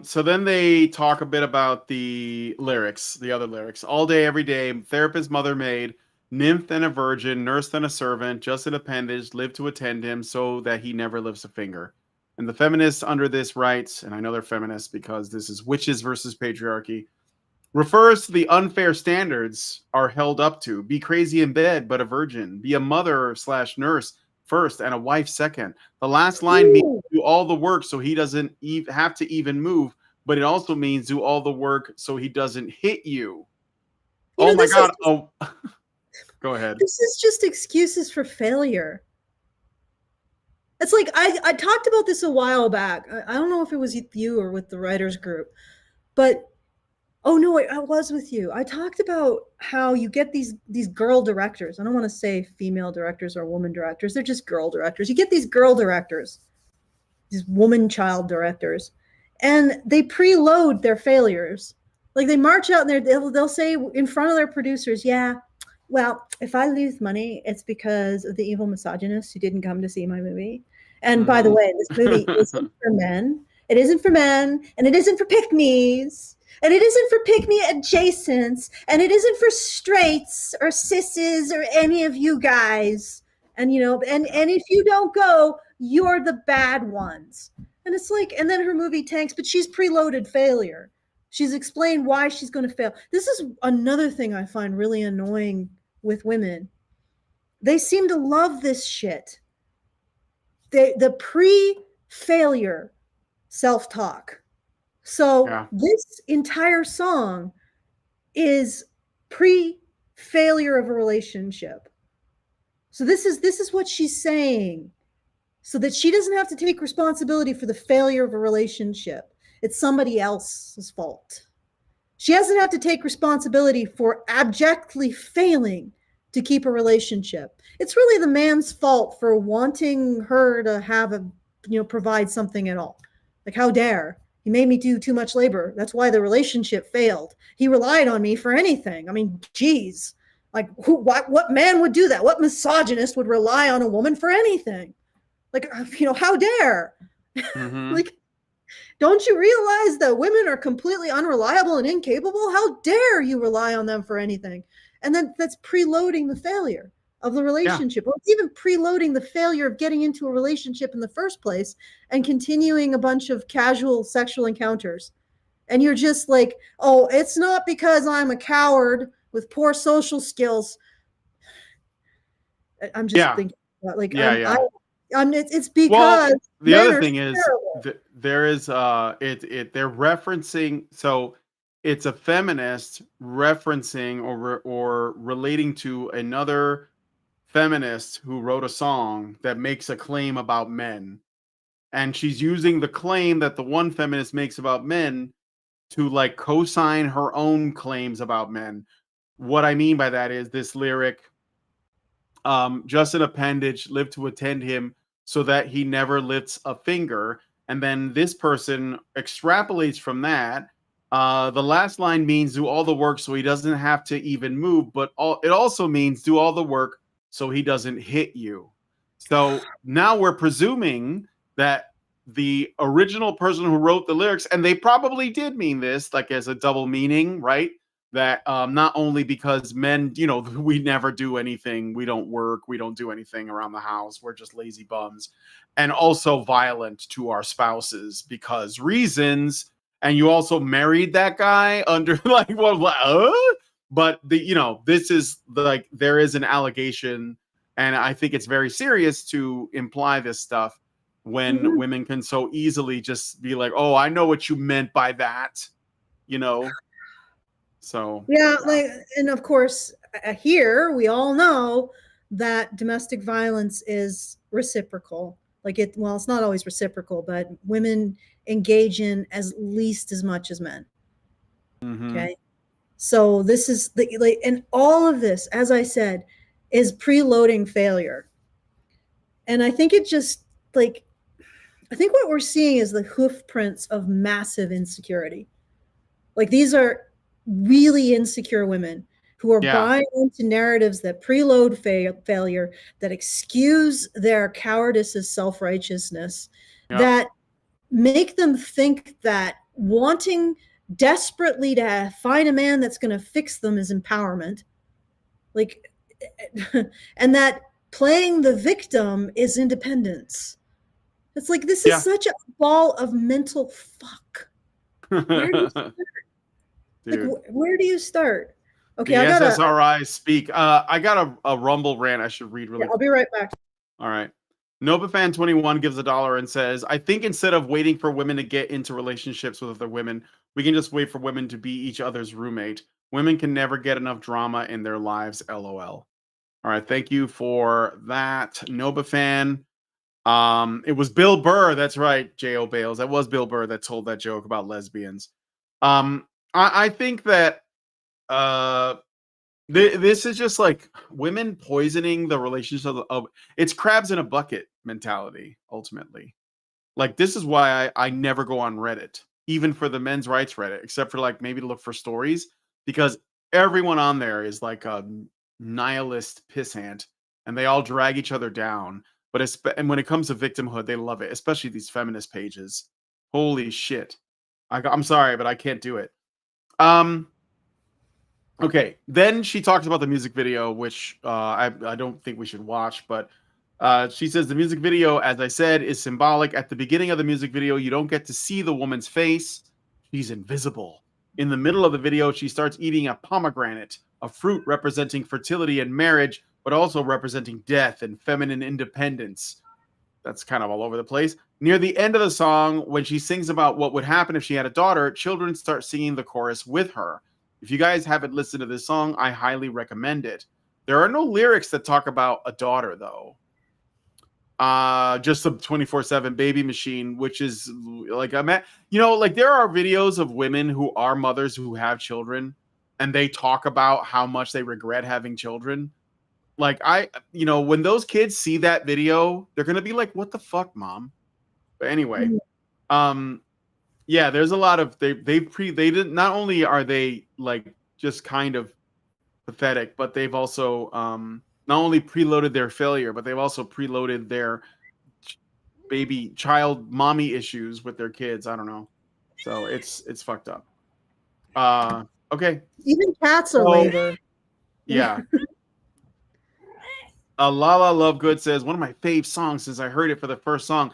So then they talk a bit about the lyrics, the other lyrics. All day, every day, therapist, mother, maid, nymph and a virgin, nurse and a servant, just an appendage, live to attend him so that he never lifts a finger. And the feminists under this writes, and I know they're feminists because this is witches versus patriarchy, refers to the unfair standards are held up to. Be crazy in bed, but a virgin. Be a mother/nurse first and a wife second. The last line means do all the work so he doesn't have to even move, but it also means do all the work so he doesn't hit you. Oh my God. Oh, go ahead. This is just excuses for failure. It's like, I talked about this a while back. I don't know if it was with you or with the writers group, but oh no, I was with you. I talked about how you get these girl directors. I don't want to say female directors or woman directors. They're just girl directors. You get these girl directors, these woman child directors, and they preload their failures. Like, they march out and they'll say in front of their producers, yeah, well, if I lose money, it's because of the evil misogynist who didn't come to see my movie. And by the way, this movie isn't for men. It isn't for men, and it isn't for pick-me's, and it isn't for pick-me adjacents, and it isn't for straights or sisses or any of you guys. And and if you don't go, you're the bad ones. And it's like, and then her movie tanks, but she's preloaded failure. She's explained why she's going to fail. This is another thing I find really annoying with women. They seem to love this shit. The pre-failure self-talk. So this entire song is pre-failure of a relationship. So this is what she's saying, so that she doesn't have to take responsibility for the failure of a relationship. It's somebody else's fault. She doesn't have to take responsibility for abjectly failing to keep a relationship. It's really the man's fault for wanting her to have provide something at all. Like, how dare? He made me do too much labor. That's why the relationship failed. He relied on me for anything. I mean, geez. Like, what man would do that? What misogynist would rely on a woman for anything? Like, how dare? Mm-hmm. Like, don't you realize that women are completely unreliable and incapable? How dare you rely on them for anything? And then that's preloading the failure of the relationship. Or it's even preloading the failure of getting into a relationship in the first place and continuing a bunch of casual sexual encounters. And you're just like, oh, it's not because I'm a coward with poor social skills. I'm just thinking about, like, it's because the other thing is there is they're referencing, so it's a feminist referencing or relating to another feminist who wrote a song that makes a claim about men, and she's using the claim that the one feminist makes about men to like co-sign her own claims about men. What I mean by that is this lyric, just an appendage, live to attend him so that he never lifts a finger. And then this person extrapolates from that. The last line means do all the work so he doesn't have to even move, but it also means do all the work so he doesn't hit you. So now we're presuming that the original person who wrote the lyrics, and they probably did mean this like as a double meaning, right? That not only because men, we never do anything, we don't work, we don't do anything around the house, we're just lazy bums, and also violent to our spouses because reasons. And you also married that guy under like but this is like there is an allegation, and I think it's very serious to imply this stuff when women can so easily just be like, oh, I know what you meant by that, So yeah, and of course, here we all know that domestic violence is reciprocal. It's not always reciprocal, but women engage in as least as much as men. Okay, so this is and all of this, as I said, is preloading failure. And I think I think what we're seeing is the hoof prints of massive insecurity. Like these are really insecure women who are buying into narratives that preload failure, that excuse their cowardice as self-righteousness, that make them think that wanting desperately to find a man that's going to fix them is empowerment. And that playing the victim is independence. It's like, this is such a ball of mental fuck. Where do you start? Where do you start? Okay, the SSRIs speak. I got a Rumble rant I should read really quick. I'll be right back. All right. NovaFan21 gives $1 and says, I think instead of waiting for women to get into relationships with other women, we can just wait for women to be each other's roommate. Women can never get enough drama in their lives, LOL. All right, thank you for that, NovaFan. It was Bill Burr, that's right, J.O. Bales. That was Bill Burr that told that joke about lesbians. I think that this is just like women poisoning the relationship of it's crabs in a bucket mentality, ultimately. Like, this is why I never go on Reddit, even for the men's rights Reddit, except for like maybe to look for stories, because everyone on there is like a nihilist pissant and they all drag each other down. And when it comes to victimhood, they love it, especially these feminist pages. Holy shit. I'm sorry, but I can't do it. Okay, then she talks about the music video, which I don't think we should watch, but she says the music video, as I said, is symbolic. At the beginning of the music video, you don't get to see the woman's face. She's invisible. In the middle of the video, she starts eating a pomegranate, a fruit representing fertility and marriage, but also representing death and feminine independence. That's kind of all over the place. Near the end of the song, when she sings about what would happen if she had a daughter, children start singing the chorus with her. If you guys haven't listened to this song, I highly recommend it. There are no lyrics that talk about a daughter, though. Just a 24/7 baby machine, which is like, there are videos of women who are mothers who have children, and they talk about how much they regret having children. Like, when those kids see that video, they're gonna be like, "What the fuck, mom?" But anyway, there's a lot of they didn't. Not only are they like just kind of pathetic, but they've also not only preloaded their failure, but they've also preloaded their child mommy issues with their kids. I don't know. So it's fucked up. Okay. Even cats are labor. Yeah. Lala Lovegood says, one of my fave songs since I heard it for the first time.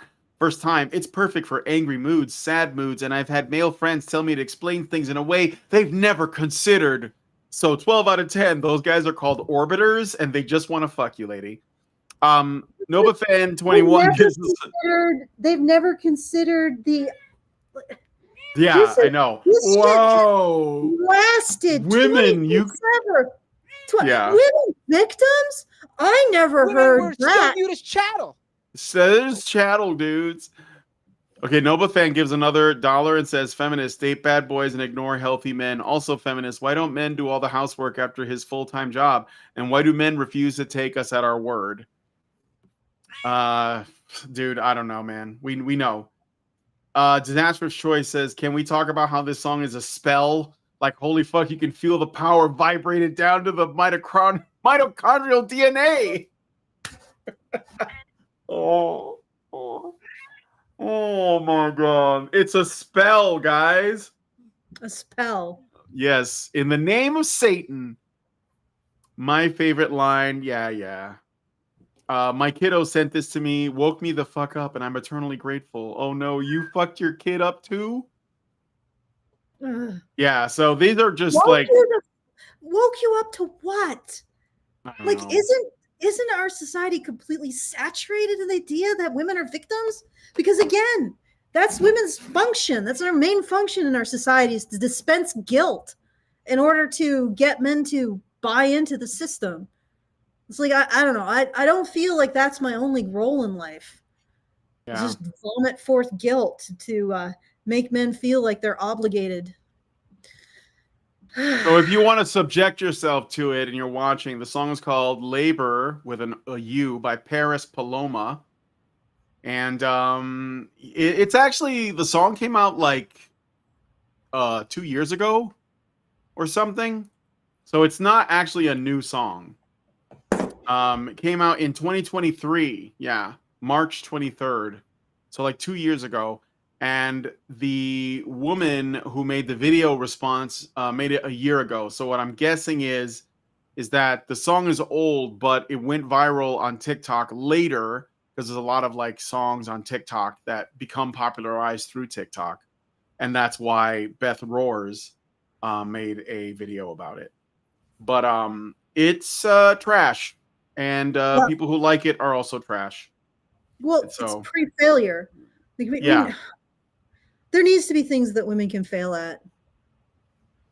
It's perfect for angry moods, sad moods, and I've had male friends tell me to explain things in a way they've never considered. So 12 out of 10, those guys are called orbiters, and they just want to fuck you, lady. NovaFan21 they've never considered the... Yeah, I know. Whoa. Lasted women, women victims? I never heard that. Still viewed as chattel. Says chattel, dudes. Okay, Noble Fan gives another $1 and says, "Feminists date bad boys and ignore healthy men." Also, feminists, why don't men do all the housework after his full-time job? And why do men refuse to take us at our word? Dude, I don't know, man. We know. Disastrous Choice says, "Can we talk about how this song is a spell? Like, holy fuck, you can feel the power vibrated down to the mitochondrial DNA." oh. Oh my god. It's a spell, guys. A spell. Yes. In the name of Satan. My favorite line. Yeah. My kiddo sent this to me, woke me the fuck up, and I'm eternally grateful. Oh no, you fucked your kid up too? Ugh. Yeah, so these are just woke you up to what? Like, know. isn't our society completely saturated in the idea that women are victims? Because again, that's women's function. That's our main function in our society, is to dispense guilt in order to get men to buy into the system. It's like, I don't know. I don't feel like that's my only role in life. Yeah. Just vomit forth guilt to make men feel like they're obligated. So if you want to subject yourself to it and you're watching, the song is called Labor with a U by Paris Paloma. And it's actually, the song came out like 2 years ago or something. So it's not actually a new song. It came out in 2023. Yeah, March 23rd. So like 2 years ago. And the woman who made the video response made it a year ago. So what I'm guessing is that the song is old, but it went viral on TikTok later, because there's a lot of like songs on TikTok that become popularized through TikTok. And that's why Beth Roars made a video about it. But it's trash. And people who like it are also trash. Well, so, it's pre-failure. Yeah. There needs to be things that women can fail at.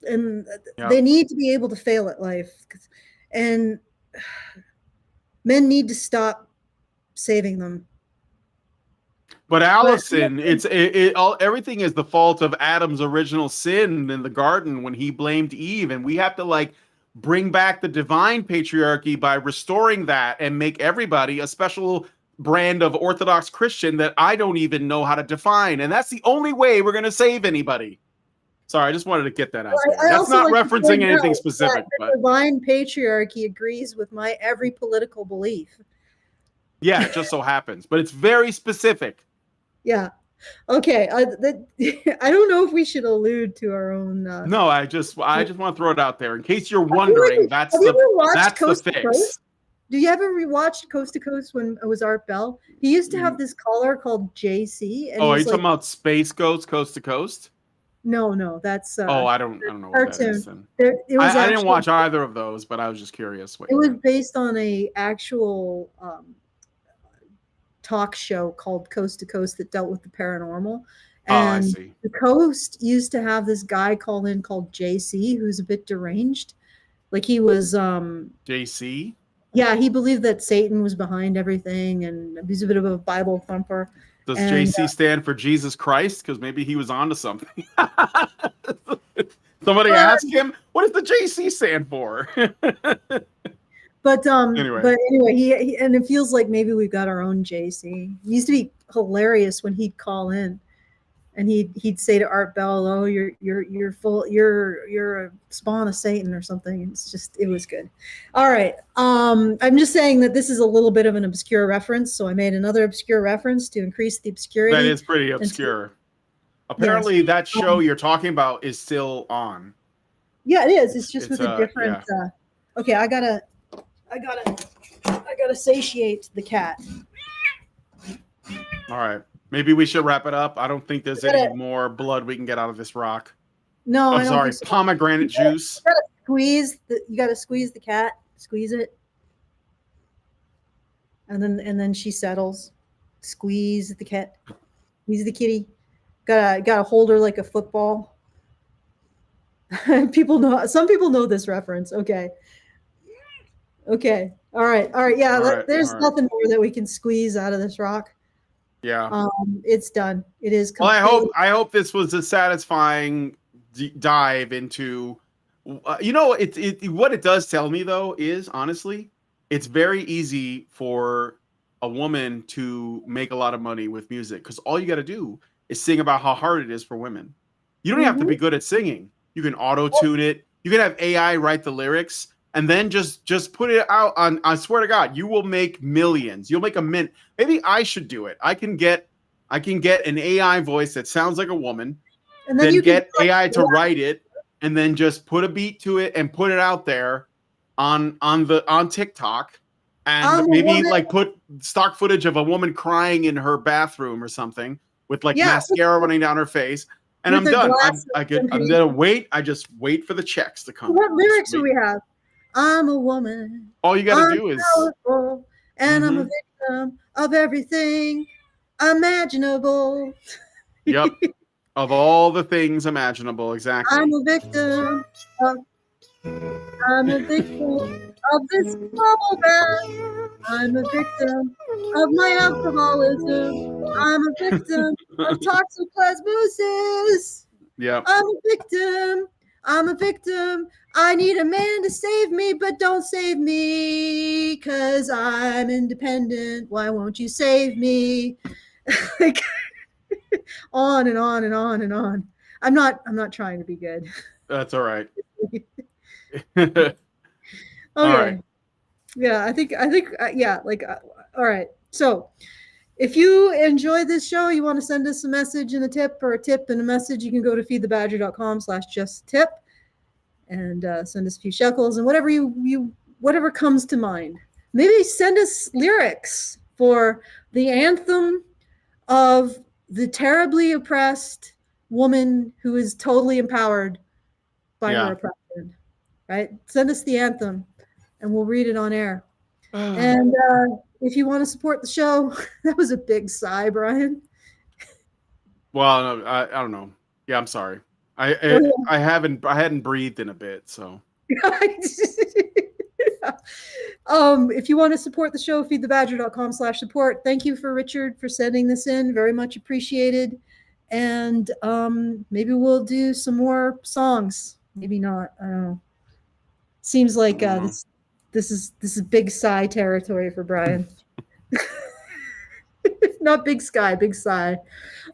And they need to be able to fail at life. And men need to stop saving them. But Allison, everything is the fault of Adam's original sin in the garden when he blamed Eve. And we have to like bring back the divine patriarchy by restoring that and make everybody a special brand of Orthodox Christian that I don't even know how to define. And that's the only way we're going to save anybody. Sorry, I just wanted to get that out there. That's not referencing anything specific. But divine patriarchy agrees with my every political belief. Yeah, it just so happens. But it's very specific. Yeah. Okay. I don't know if we should allude to our own. No, I just want to throw it out there in case you're wondering. That's the fix. Do you ever rewatch Coast to Coast when it was Art Bell? He used to have this caller called JC. And are you talking about Space Ghost Coast to Coast? No, that's. I don't know what that is. I didn't watch either of those, but I was just curious. It was based on a actual talk show called Coast to Coast that dealt with the paranormal. And I see. The Coast used to have this guy called JC, who's a bit deranged. Like he was JC? Yeah, he believed that Satan was behind everything, and he's a bit of a Bible thumper. Does JC stand for Jesus Christ? Because maybe he was onto something. Somebody ask him, what does the JC stand for? But anyway, he and it feels like maybe we've got our own JC. He used to be hilarious when he'd call in, and he'd say to Art Bell, "Oh, you're full, you're a spawn of Satan or something." It was good. All right, I'm just saying that this is a little bit of an obscure reference, so I made another obscure reference to increase the obscurity. That is pretty obscure. Apparently, that show you're talking about is still on. Yeah, it is. It's just with a different. Yeah. Okay, I gotta satiate the cat. All right. Maybe we should wrap it up. I don't think there's any more blood we can get out of this rock. No, I'm sorry. So. Pomegranate juice. You gotta squeeze the cat. Squeeze it. And then she settles. Squeeze the cat. Squeeze the kitty. Gotta hold her like a football. Some people know this reference. Okay. All right. Yeah. There's nothing more that we can squeeze out of this rock. Yeah. It's done. It is Well, completely. I hope this was a satisfying dive into. What it does tell me though is honestly, it's very easy for a woman to make a lot of money with music because all you got to do is sing about how hard it is for women. You don't have to Mhm. be good at singing. You can auto tune it. You can have AI write the lyrics and then just put it out on. I swear to God, you will make millions. You'll make a mint. Maybe I should do it. I can get an AI voice that sounds like a woman, And then then you can get AI to write it, and then just put a beat to it and put it out there on TikTok, and maybe like put stock footage of a woman crying in her bathroom or something with like mascara running down her face, and I'm done. I'm gonna wait. I just wait for the checks to come. What lyrics do we have? I'm a woman. All you got to do is powerful, and I'm a victim of everything imaginable. Yep. Of all the things imaginable, exactly. I'm a victim of this bubble bath. I'm a victim of my alcoholism. I'm a victim of toxoplasmosis. Yeah. I'm a victim. I need a man to save me, but don't save me because I'm independent. Why won't you save me? Like, on and on and on and on. I'm not trying to be good. That's all right. Okay. All right. Yeah, I think all right. So if you enjoy this show, you want to send us a message and a tip, or a tip and a message, you can go to feedthebadger.com/justtip and send us a few shekels and whatever comes to mind. Maybe send us lyrics for the anthem of the terribly oppressed woman who is totally empowered by her oppression. Right? Send us the anthem and we'll read it on air. And if you want to support the show, that was a big sigh, Brian. Well, no, I don't know. Yeah, I'm sorry. I hadn't breathed in a bit, so. If you want to support the show, feedthebadger.com/support. Thank you for Richard for sending this in. Very much appreciated. And maybe we'll do some more songs. Maybe not. I don't know. Seems like this is big sigh territory for Brian. Not big sky, big sigh.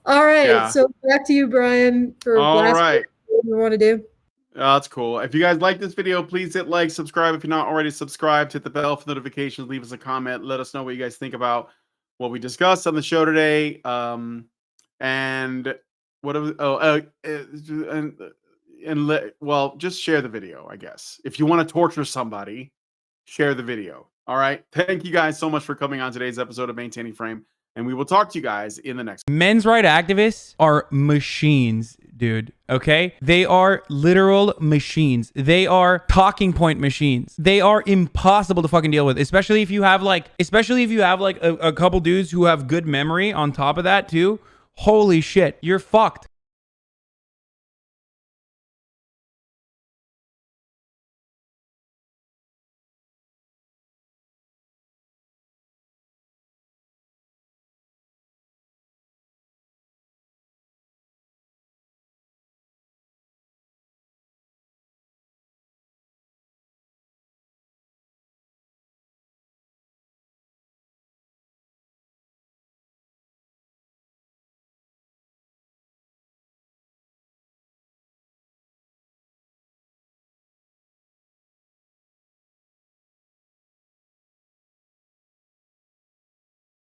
All right, so back to you, Brian. For all right, what do you want to do? That's cool. If you guys like this video, please hit like, subscribe if you're not already subscribed, hit the bell for notifications, leave us a comment, let us know what you guys think about what we discussed on the show today. And what well, just share the video, I guess. If you want to torture somebody, share the video. All right. Thank you guys so much for coming on today's episode of Maintaining Frame, and we will talk to you guys in the next. Men's rights activists are machines, dude. Okay? They are literal machines. They are talking point machines. They are impossible to fucking deal with, especially if you have like a couple dudes who have good memory on top of that too. Holy shit, you're fucked.